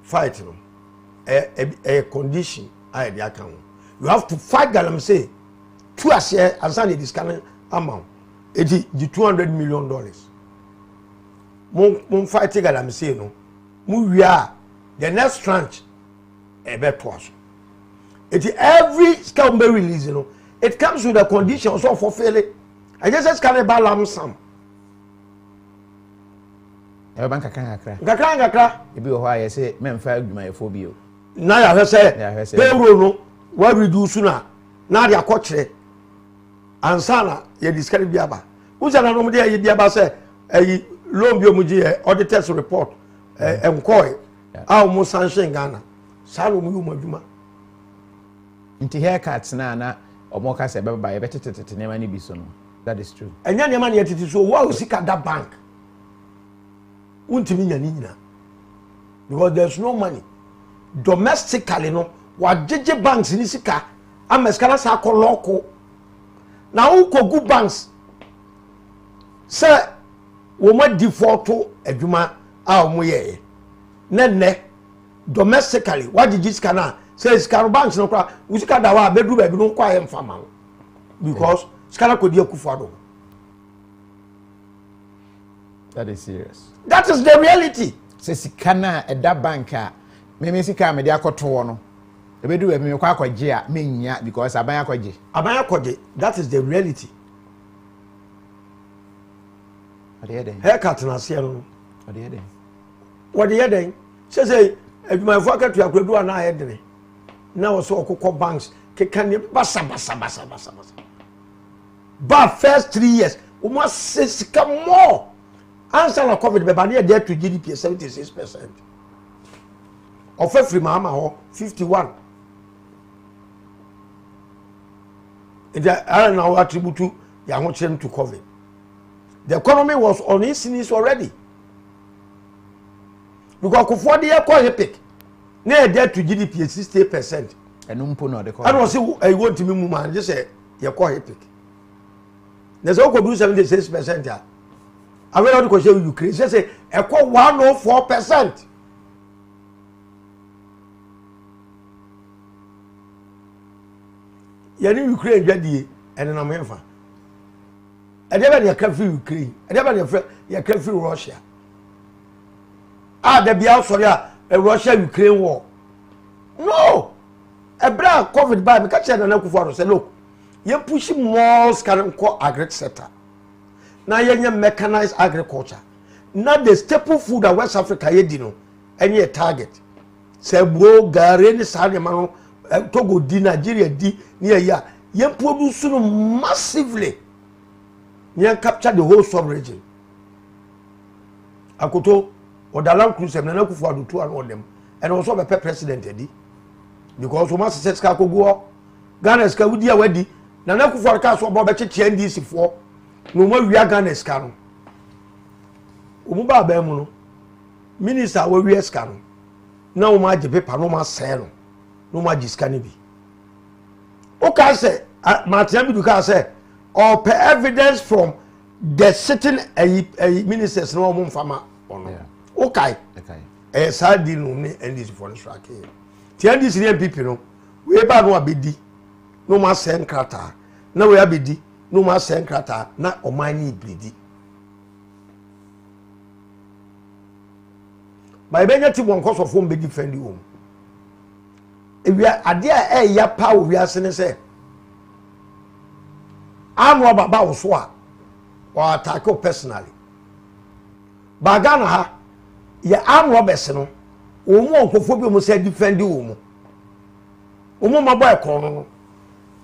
fight no. A condition I dey account. You have to fight Galamsey. Two a share and send this kind amount. It is $200 million. Mon fight Galamsey no. We are the next tranche better us. It is every scam be release no. It comes with the conditions of for failing. I just says can buy lam sam. E bank kakra. Kakra. E bi o ho aye say memfa adwumayefo bi o. Na ya say payroll no we reduce na na dia kwokire. Ansana ye discard biaba. Uzana no mde ye biaba say loan bi omuji auditors report enkoy aw mo sanction Ghana. Sa no mu yuma dwuma. Nti haircuts na omo ka say baba ye betetete nema ni bi so no. That is true. Enya nema na yetiti so wa usika that bank. Untimi nya ni nyina. Because there's no money. Domestically no wa jeje banks ni sika ameskana sa ko loko. Na wo kogu banks say wo ma default adwuma a wo ye ne domestically what did this kana say sika banks no kwa usika da wa bedu ba bi no kwa ye mfama because sika ko di Kufu Adoma. That is serious. That is the reality. Say sika na eda bank a me sika me de akoto no ebedu e me kwa akwaje a menya because aban akwaje. That is the reality. Haircut na se no. What the heading? Say my foka to akwadu na heading. Now so okokọ banks kekane basa. But first 3 years, we must say more. Answer na COVID be ba there to GDP 76%. Of free mama 51. It are now attribute to to COVID. The economy was on its knees already. Because Kufu the economy peak. Near there to GDP 60%. And no the I don't see I want to be man just say your economy peak. There's all do 76% here. I will not show you Ukraine. Say echo 104%. Yani Ukraine jadi and na mefa. Adeba dey can free Ukraine. Adeba dey can free Russia. Ah, there be sorry a Russia Ukraine war. No. Ebra COVID by me catch na Akufo-Addo say look, you push more scan ko agri sector. Now you mechanized agriculture. Now the staple food of West Africa you know, any target. Say bro gare ni sane mano Togo di Nigeria di near ya. You produce massively. You capture the whole sub-region. Akoto Odalam Cruise na Akufo-Addo 2 and them. And also be president edi. Because o ma se ska ko go Ghana ska wudi awadi na Akufo-Addo ka so bo be cheche NDC for no ma wia Ghana ska no o mu ba ba mu no minister wo wia ska no na o ma je paper no ma se no ma ji ska ni bi o ka se Martin Bidu ka se or per evidence from the sitting ministers no mo mfama ono okay sadi no ni NDC for the strike ti NDC ni MPP no we ba no abedi no ma se nkrata na we abedi no ma se nkrata na omani ibridi ba ibenya ti won koso fo mbe defend you ewia ade a ya pa wo wiase ne se amro baba wo so a wa attack personally ba Ghana ha ya amro bese no wo mu onkofo bi mu se defend wo mu mabo ekro no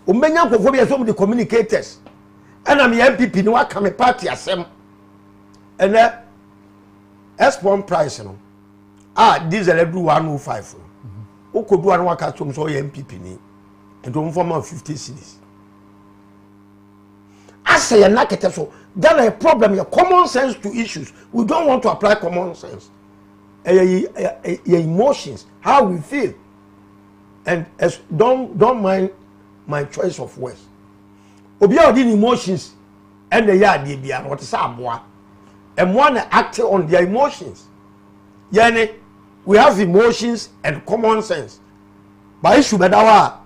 o menya nkofo bi so mu the communicators ena me MPP ni wa ka me party asem ene export price no diesel edu 105 no o kodu anu aka so so MPP ni ento mo form 50 cedis asa ya nakete so there is a problem your common sense to issues we don't want to apply common sense your emotions how we feel and don't mind my choice of words obi a odi emotions and the ya de bia what is aboa and one act on their emotions yani we have emotions and common sense but issue be dawa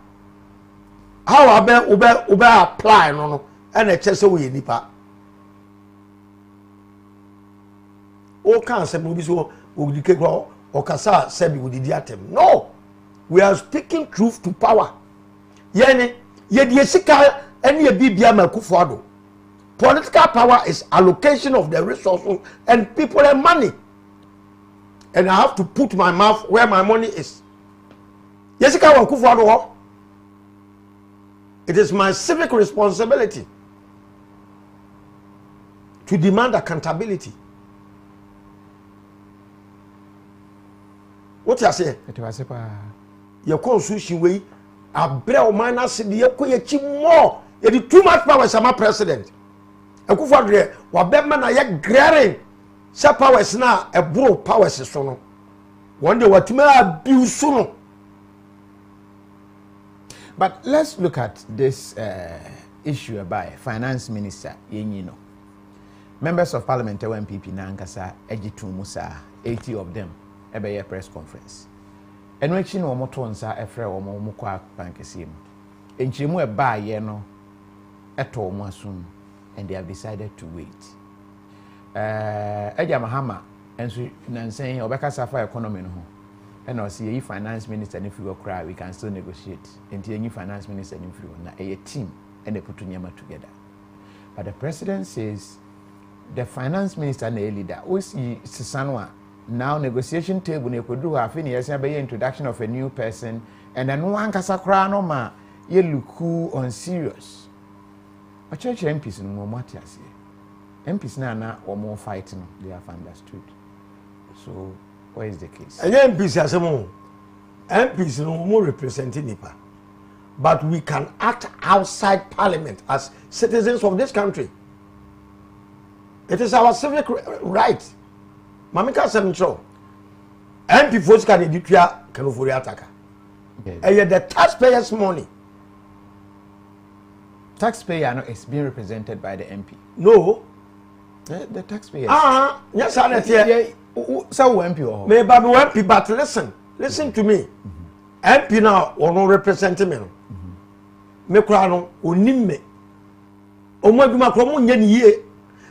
how obe apply no and a chese we nipa o kan se mo bi so o di kekro o kasa se bi we di atem no we are speaking truth to power yani ye die sika ene ye bibia ma Akufo-Addo political power is allocation of the resources and people and money and I have to put my mouth where my money is yesika wa Akufo-Addo it is my civic responsibility to demand accountability. What you say? It was your constitution way abre o man as the ekoyechi more you the too much power as my president Akufo-Addo wa be man na ye glaring say powers na e bro powers so no one day what me abuse no. But let's look at this issue about finance minister Yenyino. Members of parliament MPP na nkasa ejitu musa 80 of them ebe press conference. Eno echi no moto nsa efre omo kwa pankesi mu. Enchiremu eba ye no eto omo asum and they have decided to wait. Eja Mahama enso nansen obekasa fa economy no ho. And I see finance minister if you cry we can still negotiate. Enti any finance minister if you na a team and they put nyama together. But the president says the finance minister na leader o si sisanwa now negotiation table na kodu ha fe na yesa be introduction of a new person and then one kasa kra no ma ye look on serious a church MPs no mo atiase MPs na o mo fight no they have understood so what is the case and MPs asemo MPs no mo representing nipa but we can act outside parliament as citizens of this country. It is our civic right. Mamika Semcho. MP folks can educate Kanofori attacker. And the taxpayers' money. Taxpayer is being represented by the MP. No. The taxpayers. Yes, I know. So MP or maybe MP, but listen to me. MP now or no representing me. Me krano onim me. Omo aduma kromo nya ni ye.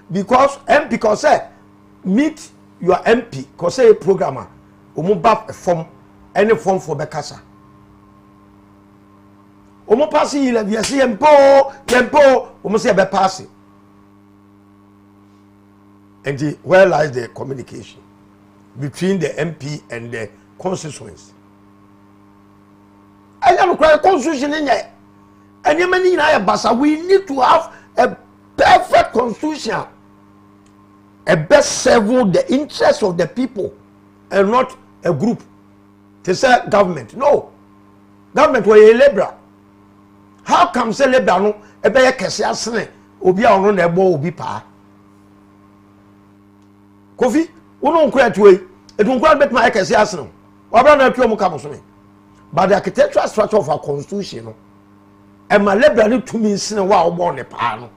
Because MP cause meet your MP cause a programmer omo ba form any form for bekasa omo pass yi la bi ase yempo omo say be pass. And where lies the communication between the MP and the constituents? I am crying constitution in here. And you mean basa, we need to have a perfect constitution. A best serve the interests of the people and not a group. To say government. No. Government were a liberal. How come say liberal no e be kese asene obi a ono na ebo obi pa. Kofi, uno nkura tuwe, etu nkura bet ma kese asene. Wabra na tuo mu ka boso me. But the architectural structure of our constitution no e ma liberal ni tumi nsene wa obo ne pa no.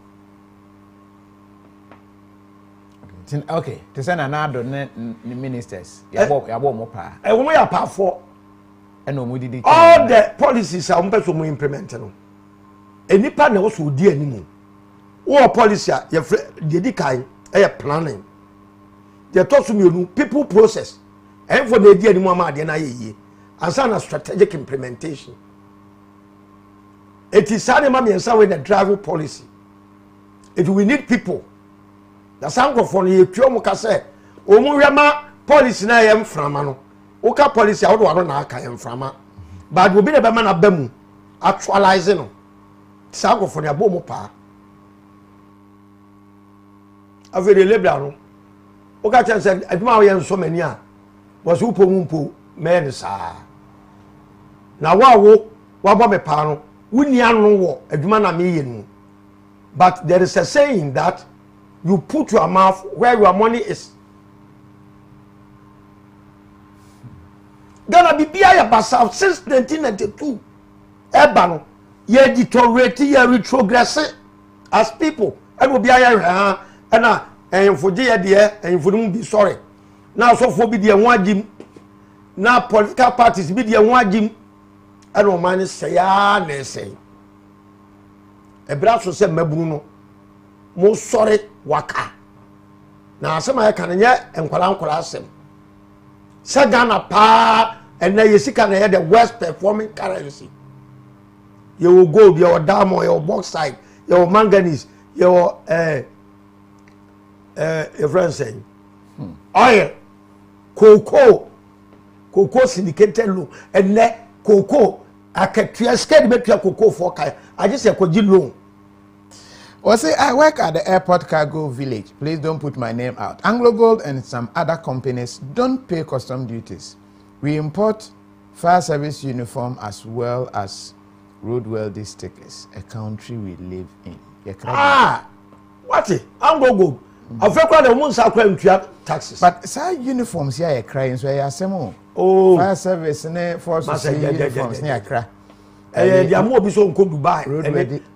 Okay, to send another ministers. Yabo mo pa. E wo ya pa for. And no did all the policies are person mo implement no. Enipa na wo so di animu. Wo policy a ye di kai e planning. They talk to me people process. And for the di animu ama de na ye. Ansa na strategic implementation. It is anima me ensa with the travel policy. It we need people. The sango for ye twa mu ka say o mu hwema policy na ye mframa no. Oka policy a wo do na aka ye mframa. But we be na be ma na bamu actualizing no. Sango for ya bo mu pa. Avere lebra no. Oka chan say aduma ye nso mani a. Was upo mu mpo men sa. Na wa bo me pa no. Wuni anu wo aduma na me ye no. But there is a saying that you put your mouth where your money is. Gonna be ya basa since 1992. Ebano, ye deteriorate, ye retrogress as people. And will be ya and for dear and for them be sorry. Now so for be the one gym. Now political parties be the one gym. I don't mind say ya say. A brasso said Mebruno. Mo sorry waka na asema ya kan nye enkwala asem Sagana pa and na yesika na the worst performing currency. You will gold, your diamond, your bauxite, your manganese, your friend saying oil, cocoa syndicated loan, and ne cocoa I can scared make your cocoa for I just say loan. Or say, I work at the airport cargo village. Please don't put my name out. Anglo Gold and some other companies don't pay custom duties. We import fire service uniform as well as road welding stickers, a country we live in. What it? Anglo Gold. I forgot the ones are claiming taxes. But say uniforms here are crying, so I assume. Oh, fire service and forces uniforms near cry. They are more so uncle Dubai.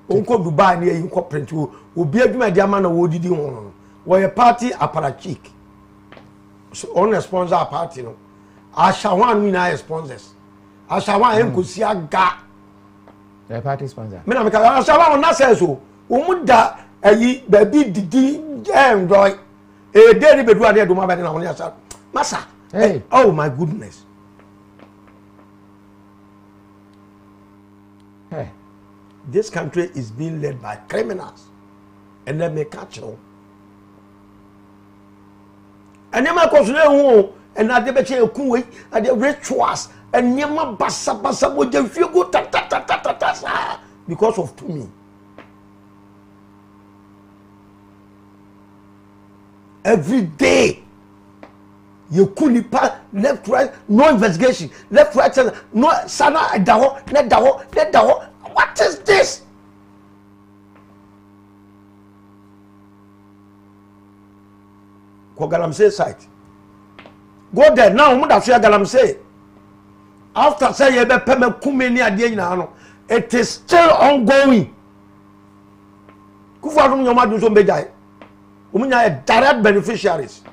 Uncle Dubai near you corporate will be a man of woody on. Where a party apparatchik. So on a sponsor party. No. I shall want me now sponsors. I shall want him to see a gap. The party sponsor. I shall want not say so. Umuda a baby did enjoy a daily bedroom there to my bed on your side. Massa. Hey, oh my goodness. Hey. This country is being led by criminals, and let me catch you. And then my cousin, and I did a cool and the rituals, and Yama basa would you feel good because of to me. Every day, you couldn't pass left, right, no investigation, left, right, no sana, daho, let daho. What is this? Ko Galamsey site. Go there now. Mu da so Galamsey. After say you be peme kumeni ade nyina no, it is still ongoing. Kufu adum nyoma dun so mbejai. Omu nya direct beneficiaries.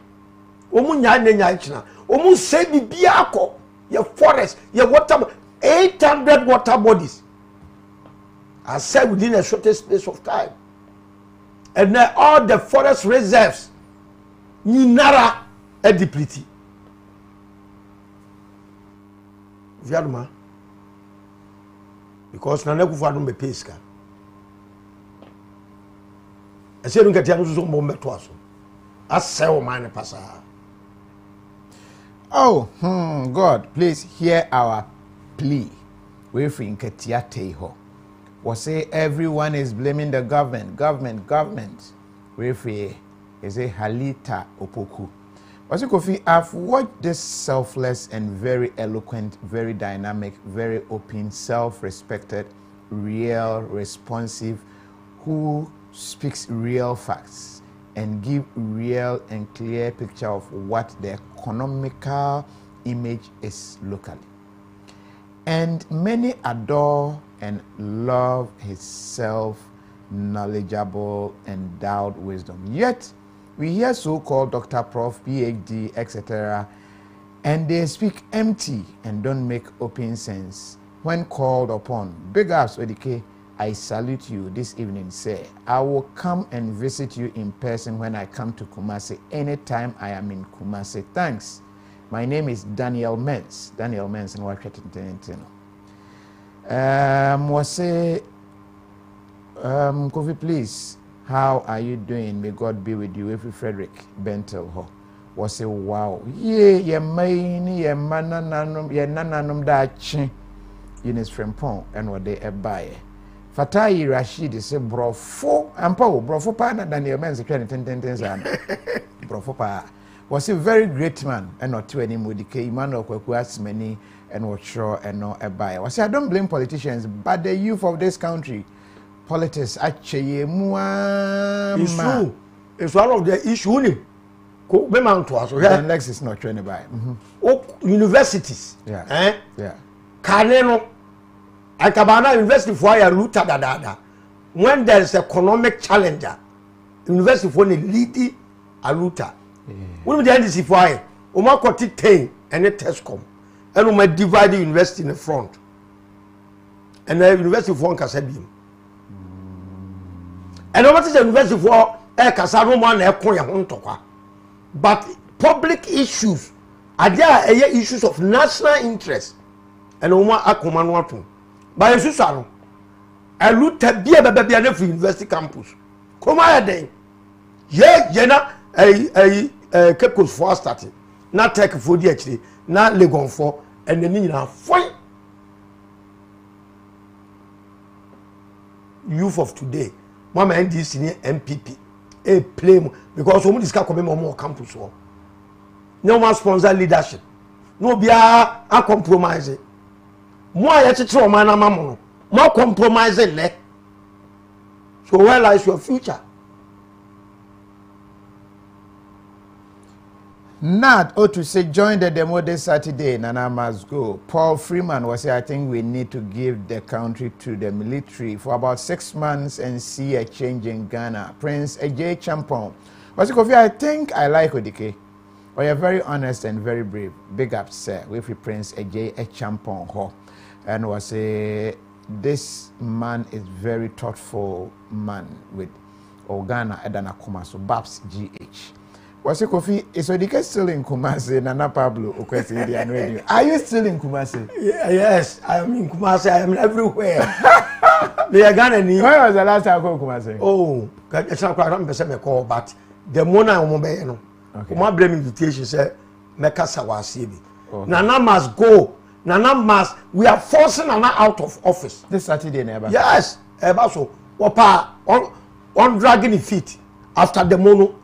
Omu nya nya ichina. Omu say bibia akọ. Your forest, your water, 800 water bodies. I said within a short space of time. And then all the forest reserves, Ninara, are depleted. Viaduma. because Nana Akufo-Addo be pay sika. I say no ketia no so mo meto aso. Asɛ man pasa. Oh, God, please hear our plea. We free ketia teho. We say everyone is blaming the government. We free is a Halita Opoku. Also, Kofi, I've watched this selfless and very eloquent, very dynamic, very open, self-respected, real, responsive, who speaks real facts and give real and clear picture of what the economical image is locally. And many adore and love his self-knowledgeable, endowed wisdom. Yet, we hear so-called Dr. Prof, PhD, etc., and they speak empty and don't make open sense when called upon. Big ups, Odike. I salute you this evening, sir. I will come and visit you in person when I come to Kumasi, anytime I am in Kumasi. Thanks. My name is Daniel Mens. Daniel Mens in Washington. Kofi, please. How are you doing? May God be with you. Every Frederick Bentel was say, wow. Ye main, ye mananum, ye nananum dachi. Eunice Frempong and what they buy. Fatai Rashid is a brofo, and Paul, brofo partner Daniel Men's 10 brofo pa was a very great man, and not to any Mudike, Emmanuel Kwekuas many, and what sure and no a buyer. I say, I don't blame politicians, but the youth of this country. Politics actually it's true. It's one of the issues. The next is not trying to buy. Universities. Yeah. Yeah. Kaneno. Akabana University for a luta da. When there is economic challenger, University for a lead a luta. When the NDC for a Omakoti 10 and a test com. And we divide the university in the front. And the University for Kasabium. And what is the university for a Casaro man a coin but public issues are there issues of national interest and Oma Akuman Watu. By a Susano, I looked at Bia Babiana for University campus. Come on, day. Yeah, Jenna, a Kekos for starting. Not take for the actually, not Legon for, and the Nina fine. Youth of today. Mama NDC ni MPP a play because some discuss come more campus no one sponsor leadership no be a compromise more ya tete man na mamo more compromise le so where lies your future. Not to say join the demo this Saturday, Nana must go. Paul Freeman was saying, I think we need to give the country to the military for about 6 months and see a change in Ghana. Prince AJ Champon was Kofi, I think I like Odike. But you're very honest and very brave. Big up, sir. With Prince AJ Champon ho. And was say this man is very thoughtful man with Ghana Edana Kumaso Babs GH. Was it Kofi? Is Odike still in Kumasi? Nana Pablo, radio. Are you still in Kumasi? Yes, I am in Kumasi. I am everywhere. They are Ghana. When was the last time I called Kumasi? Oh, it's not quite a call, but the Mona Omobeno. Okay. My blame invitation said, Meka Sawasibi. Nana must go. Nana must. We are forcing Nana out of office. This Saturday, never. Yes, Ebaso. Opa on dragging his feet after the Mono.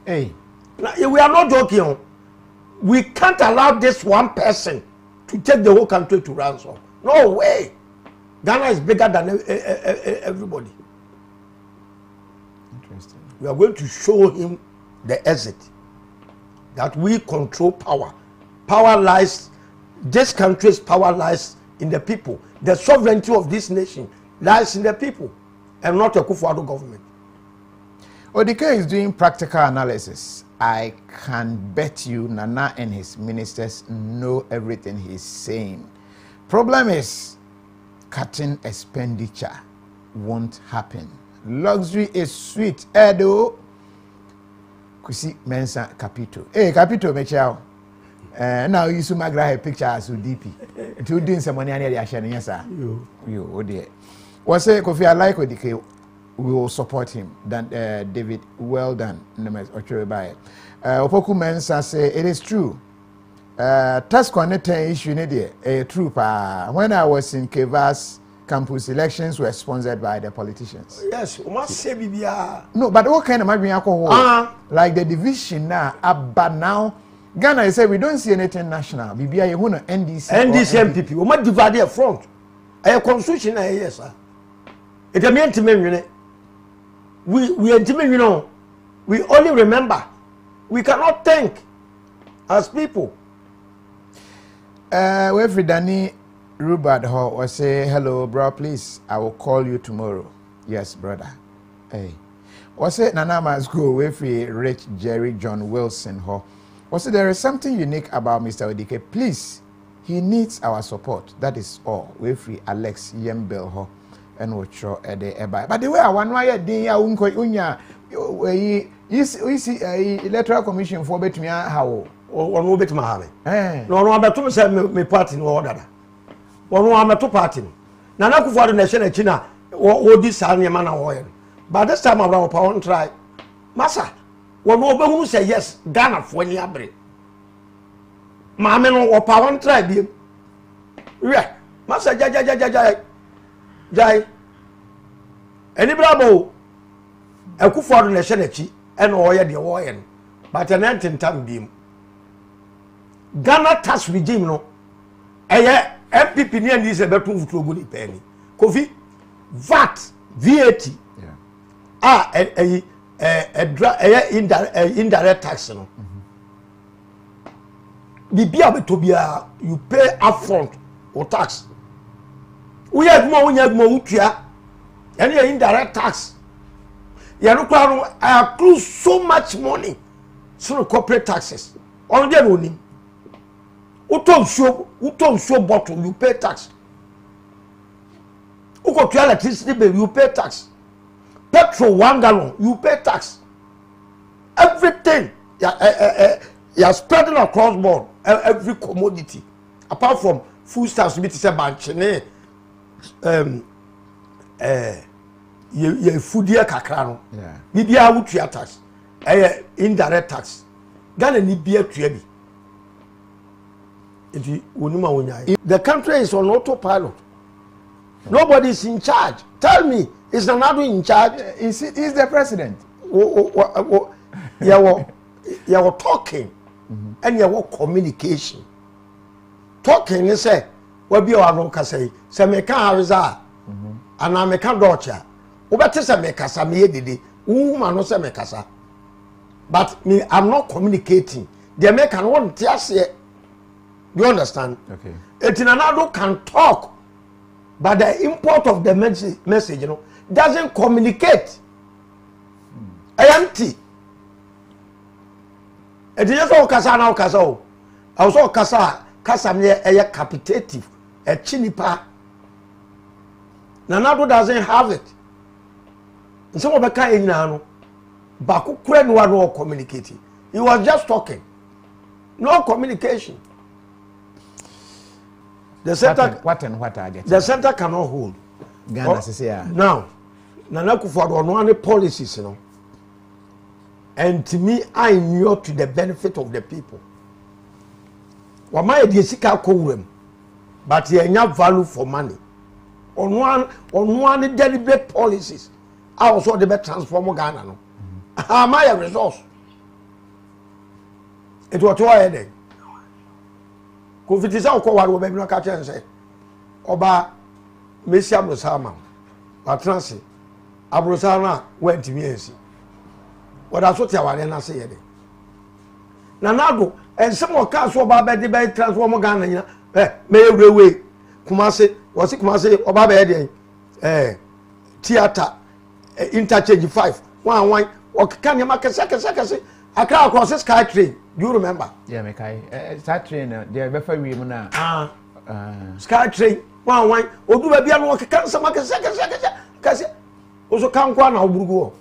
Hey. We are not joking. We can't allow this one person to take the whole country to ransom. No way. Ghana is bigger than everybody. Interesting. We are going to show him the exit. That we control power. Power lies, this country's power lies in the people. The sovereignty of this nation lies in the people and not a Akufo-Addo government. Odike is doing practical analysis. I can bet you Nana and his ministers know everything he's saying. Problem is, cutting expenditure won't happen. Luxury is sweet. Edo. Kusi Mensa Capito. Hey, Capito, mechao. Now you see my graphic picture as DP. To doing some money and yes, sir. You, oh dear. Was say Kofi I like Odike, we will support him. Then David, well done. Opoku Mensa say it is true. Task connecting issue a true when I was in Kevas campus, elections were sponsored by the politicians. Yes, we must say Bibia. No, but what kind of alcohol? Like the division now, but now Ghana is say we don't see anything national. Bibia, you want NDC MPP. We must divide their front. A constitution, yes, sir. It is meant to mean we intimate, you know. We only remember. We cannot think as people. Wefri Danny Rubert Ho was say hello, bro. Please, I will call you tomorrow. Yes, brother. Hey, was it Nana must go Wefri Rich Jerry John Wilson Ho. Was it there is something unique about Mr. Odike? Please, he needs our support. That is all. Wefri Alex Yembel Ho and Ocho Ede Eba. But the way I want why day unko unya you see electoral commission for bet me how. One will bet my no, no, about to say me party no order. One will have two party. Nana for the nation China or this man oil. But this time around, pound try. Massa, one will who say yes, Ghana for any abre. Mamma or pound try be. Yeah, Massa Jai. Any bravo. A coup for the nation and oil the oil. But an anti time beam. Ghana tax regime no MPP ni and is a better to go penny. Kofi VAT indirect tax no. Bibia betobia you pay upfront or tax. We have more utia and indirect tax. You know, I accrue so much money through corporate taxes. On their own. Who don't show bottle, you pay tax. Who got your electricity bill, you pay tax. Petrol 1 gallon, you pay tax. Everything, you're spreading across board, every commodity. Apart from food stuffs, you say banchene, you foodie kakrano. Bibia would your tax, indirect tax. Ghana need beer to the country is on autopilot. Nobody is in charge. Tell me, is Nanado in charge? Is the president? You were talking and you were communication. Talking is say, what be our no say, say me can have and I me can daughter. Obati say me kasa me didi. Woman no say me kasa. But me, I'm not communicating. The American won't just say. Do you understand? Okay. Etinanado can talk, but the import of the message, you know, doesn't communicate. Empty. It is just all kasa now kasa. I was all kasa me a capitative, a chinipa. Nanado doesn't have it. Some of the kind now, Baku kwen no communicating. He was just talking. No communication. The center, what are they? The center cannot hold. Ghana say now, Nana Akufo-Addo on one policies, you know. And to me, I knew to the benefit of the people. Wama edisika kowem, but he have value for money. On one deliberate policies, I also the better transform Ghana. No, am I a resource? It was why then. Kofitisa okwa waro be no ka chen say oba Messi Abrosama watranse Abrosama went me ensi wada so tia ware na say ye de Nanado and some of cars oba be de be transform Ghana nyina me ewrewe Kumase wasi Kumase oba be de theater interchange 5 one okaka nyama kese Accra across the sky train. Do you remember? Yeah, me kai. Sky train, they be for we na. Sky train. One. Odu ba bia no okeka sama kase. Oso kan kwa na oburugo.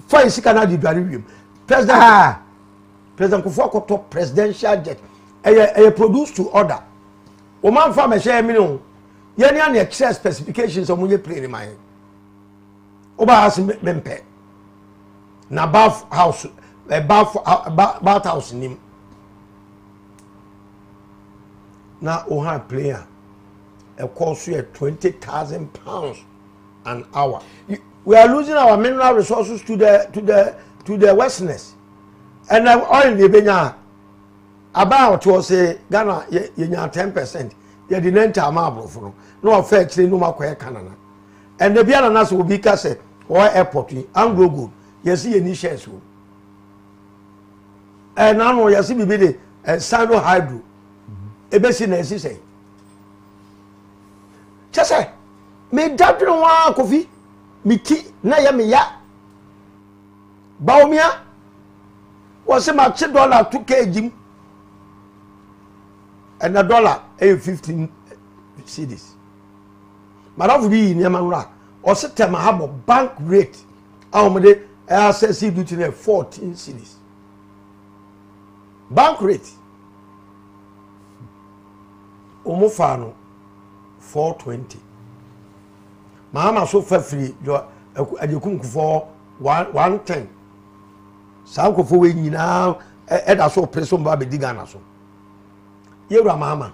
Fa isika na di dware wiem. President President Kufuor top presidential jet a produced to order o man fa me share me no ye ne an extra specifications o mo ye plane my o ba has mempe na bath house bath house nim na o ha player a cost you £20,000 an hour. We are losing our mineral resources to the westerners. And oil the benya about to say Ghana ye 10%. Ye the nenta amabro for no fair actually no makwaya Canada. And the Biana Nas will be case or airport Anglo good. You see any shares. And now you see be the Sano Hydro. Ebesi na esi say. Chese me dadwe wa kofi me ti na ya me ya baomia was say ma $2 2 kg and a dollar 15 cedis madam bi ni ma nura o se tem ha bank rate awomde access duty na 14 cedis bank rate omofano 420 mama so fa free jo ajekum for 110 sa ko fo we nyina da so preso mba be diga na so yewra mama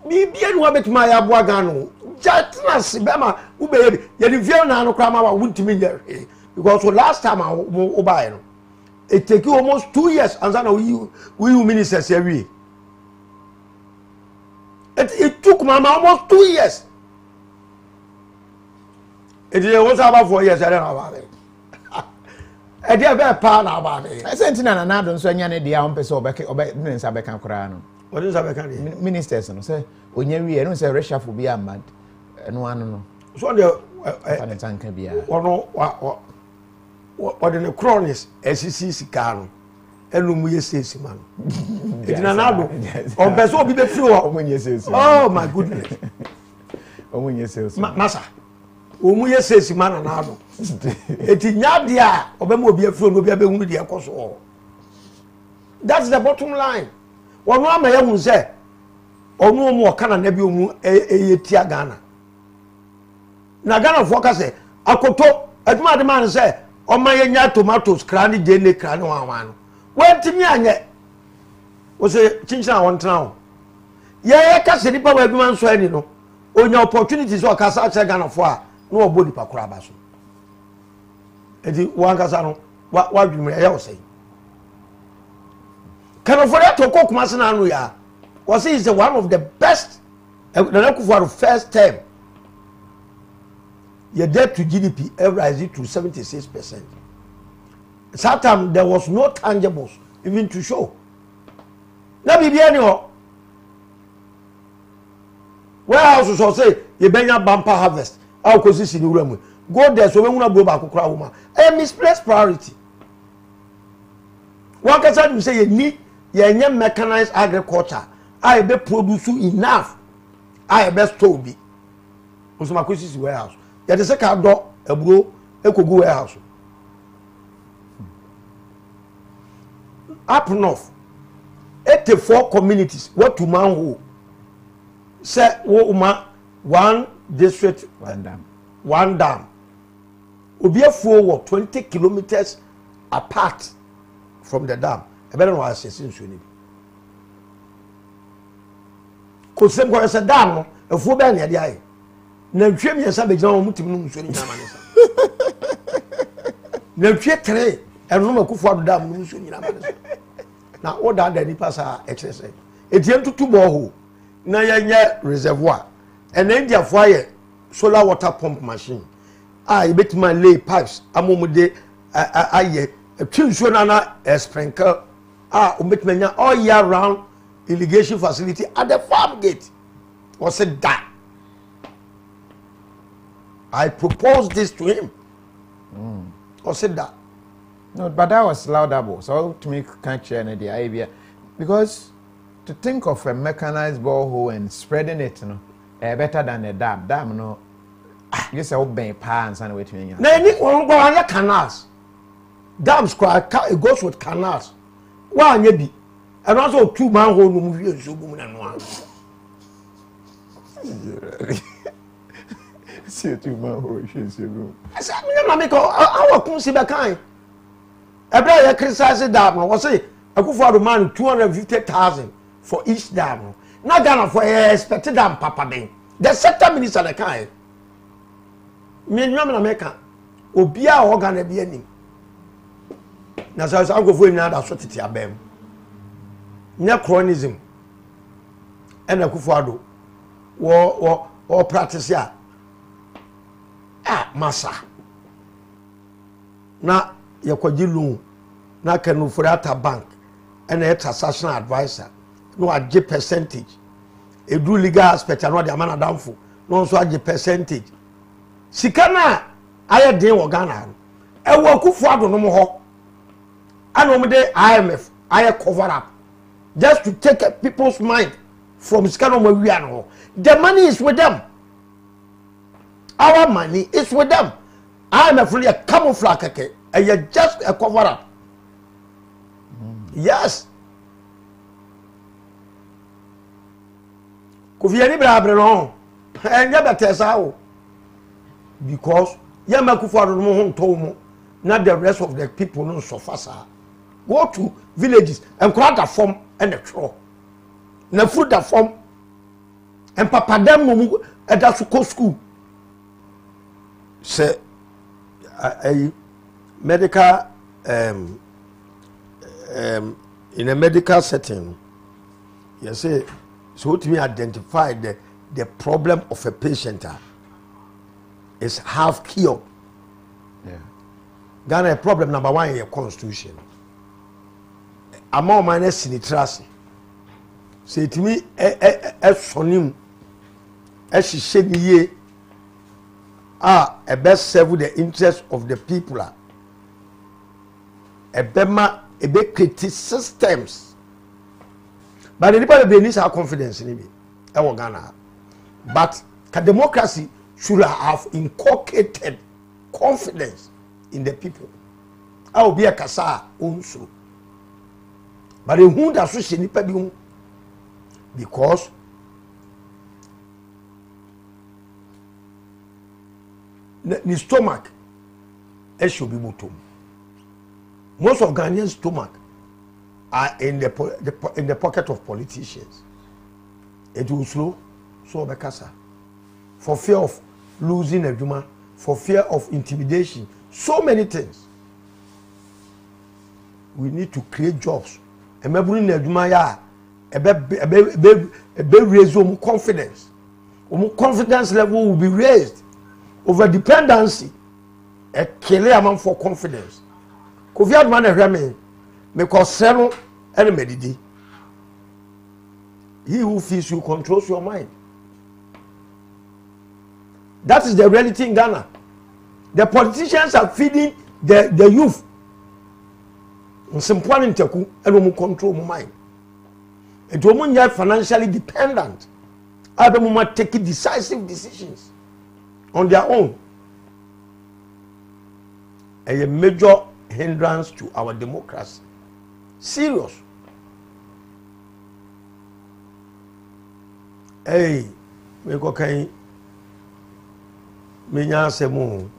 bibia no betuma ya boa gano jatnas bema ube ye di vie na no kra ma wa wuntimi nya because so last time o buy no it take you almost 2 years and then we ministers every it took mama almost 2 years. It was about 4 years. I don't know about it. I did a bad part about it. I sent in an add-on so any idea on Peso back or Sabecam Corano. What is Sabecam? Ministers and say, when you don't say Russia will be a mad and one. So the tank can be what in the cronies, SEC Caro. Elumuye says man. It's an adult. On Peso be the floor when you say, oh my goodness. Oh, when you say, Massa. Umuye says man and adult. It is not there. Obemo be a floor, no be a with the cost. That's the bottom line. One more may say, or no more can a nebu a tia Ghana. Nagana focus say, I could talk at my man say, on my tomatoes, cranny, jelly, crano one. When to me, I was a chincha one town. Yeah, I say the power of man so any no. On your opportunities or Casa Ghana for no body per crabasso. And one Casano, what you may say. Can afford to cook Masananuya was he is one of the best for the first term. Your debt to GDP ever rising to 76%. That time there was no tangibles even to show. Now be anyhow. Warehouses will say you benya bumper harvest. How could this in the room? Go there so when we go back to Krahuma. A misplaced priority. One can say you need your mechanized agriculture. I be produce enough. I be store be. Also my question is warehouse. You say car door a bro e go warehouse. Up north 84 communities what to man who say one district one dam obi afuo 20 kilometers apart from the dam e better no access nsuo ni ko sem ko say dam no afuo be na de aye na ntwe miensa be gina omutim no nsuo ni nyama ne sa na ntwe tere eno makufo ado dam no nsuo ni nyama ne sa na order the nipas are excess etiem tutu borehole na yenye reservoir and then dia fire solar water pump machine you bet my lay pipes amomude aye twinsuo na sprinkle bet manya all year round irrigation facility at the farm gate or said that I proposed this to him or said that. No, but that was laudable. So to me, can't share the idea because to think of a mechanized borehole and spreading it, you know, better than a dam. Dam, no, you say obey pans and wait me. No, you need one canals. Dams, it goes with canals. wa anya bi and also 2 man hole no mu wie nso gum na no a see 2 man hole nso gum asa me na me ko awa kun si be kan ebra ya criticize dam no wo say Akufo-Addo man 250,000 for each dam na Ghana for expected dam papa ben the sector minister the kan me nwam na meka obi a o Ghana bi anim na so Akufo nyina da so tete abem nya chronism and Akufo-Addo wo practice ya masa na yakwaji loan na kanu Furata bank and a transaction advisor no age percentage e do legal aspect no the amana damfo no so age percentage sika na aye den wo Ghana e wo Akufo-Addo no mo ho ana mo de IMF aye cover up just to take people's mind from sika no mo wi an ho. The money is with them. Our money is with them. IMF really a camouflage keke and you just a cover up. Yes. Kofi ani bra no enya betesa because yama Akufo-Addo no ho nto mo na the rest of the people no suffer sa. Go to villages and crowd the form and the throw. Na fruit the form and papa dem no at that school. Say a medical in a medical setting, you say so to me identify the problem of a patient is half cured. Yeah. Ghana problem number 1 in your constitution. Among minus sinitrasi. Say to me a sonim a she ye a best serve the interest of the people. A bema a big critic systems. But anybody needs our confidence in it. Ghana. But democracy should have inculcated confidence in the people. I will be a kasa also. But in whom does she need because the stomach should be bottom. Most of Ghanaians' stomach are in the pocket of politicians. It will slow, so bekasa. For fear of losing a juma, for fear of intimidation, so many things. We need to create jobs. And maybe in a juma ya, raise confidence. Confidence level will be raised. Over dependency, a killer amount for confidence. Kofi-Addo man ehwe me cause sero and medidi. He who feeds you controls your mind. That is the reality in Ghana. The politicians are feeding the youth. Simple inteku and control my mind. And women are financially dependent. Other women take decisive decisions on their own. A major hindrance to our democracy. Serious. Hey, me cocaine. Me nya semo.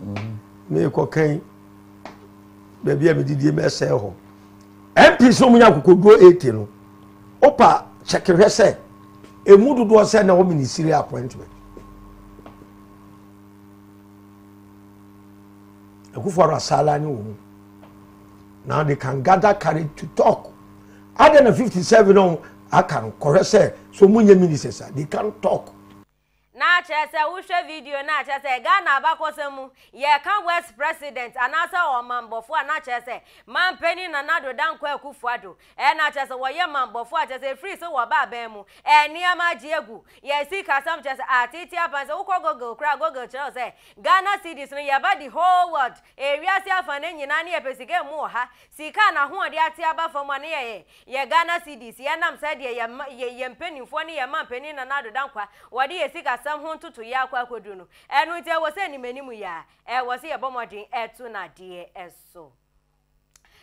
Me cocaine. Baby, me did me say ho. MP so munya kokoduo 80 no. Opa check hwese. Emudu do say na wo ministry appointment. Akufo-Addo asala ni wo. Now they can gather courage to talk. Other than 57 on I can correct say so many ministers they can talk. Na chese wo video na chese Ghana abakosemu ye kan West president anasa o mambofo na chese man peni na nado dankwa Akufo-Addo na chese wo ye mambofo chese free so wo ba ban mu niam agiegu ye si kasam chese atiti apanse wo Google kra Google chese say Ghana cities no ye ba the whole world ewiase afane nyina na ye pesike mu ha sika na ho de ate aba fam na ye Ghana cities ye nam say de ye mpenimfo ne ye man peni na nado dankwa wo de ye sika sam ho tutu ya kwa kodu no enu tie wo se ni manimu ya wo se ye bomodin etu na de eso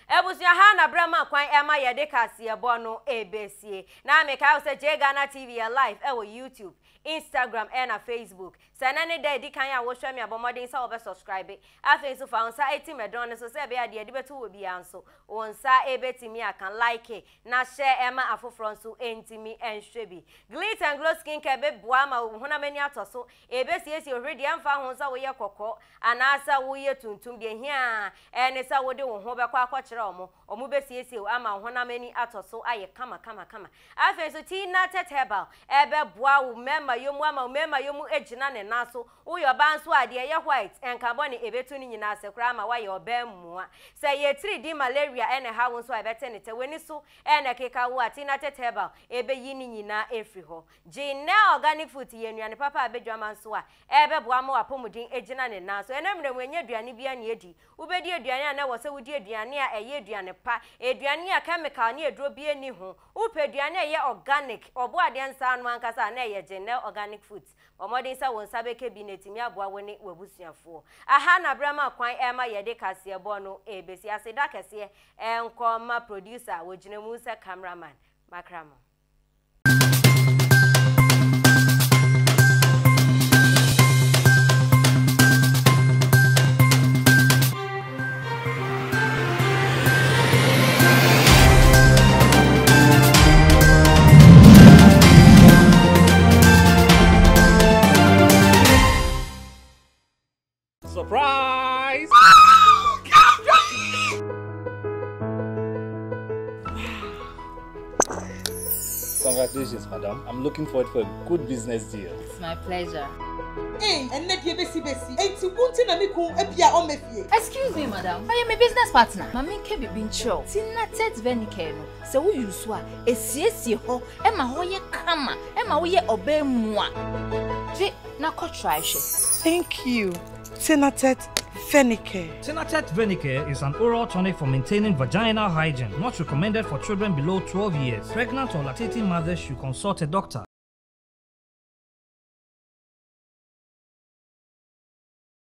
Ebusia ha na brama kwan ema yede kase bo no ebesie na me ka say Ghana TV live e wo YouTube Instagram and Facebook. Sanane day di kan ya wo hwa me abomodin sa obe subscribe. Afen so fa onsa medon so say be ade de beto wo bia nso. Onsa ebetimi akan like na share ema afofro so entimi enhwe bi. Glitz and glow skin care be boa ma hona mani atoso. Ebesiesie already amfa ho sa wo ye kokko anasa wo ye tuntum de hia ene sa wo de wo ho be kwa akokire omo besiesie ama hona mani atoso aye kama. Afen so Tina Tetebal ebe boa wo mema yomu ama mema yomu ejina ne naso wo yo ban so ade ye white en carbon ebetu ni nyina se kra ma wa ye obamua se ye 3D malaria ene ha won so abete ne te weni so ene keka wo Tina Tetebal ebe yi ni nyina efri ho Gina organic food ye nuane papa abedwa man so a ebe boa ma wapomudin ejina ne naso ene mremu enye aduane bia ne edi ubedi aduane na wo se wodi aduane a eye aduane pa aduane a chemical ne edro bia ni ho upe aduane ye organic obo ade nsa anu ankasa na ye Gina organic foods omodin sa won sabeke bi netimi aboa woni wabusuafo aha na brama kwan ema yede kase bo no ebesi aseda kase enkoma producer wojina mu se cameraman makramo Surprise! Congratulations, madam. I'm looking forward for a good business deal. It's my pleasure. Hey, and let you besi. Ain't you wanting a miku epia on me fie? Excuse me, madam. I am a business partner. Mami ke bi bincho. Tina tet venike no. Se wo yusu a esiesie ho e ma ho ye kama, e ma wo ye obemua. Je na ko try she. Thank you. Tinatet Venicare. Tinatet Venicare is an oral tonic for maintaining vaginal hygiene, not recommended for children below 12 years. Pregnant or lactating mothers should consult a doctor.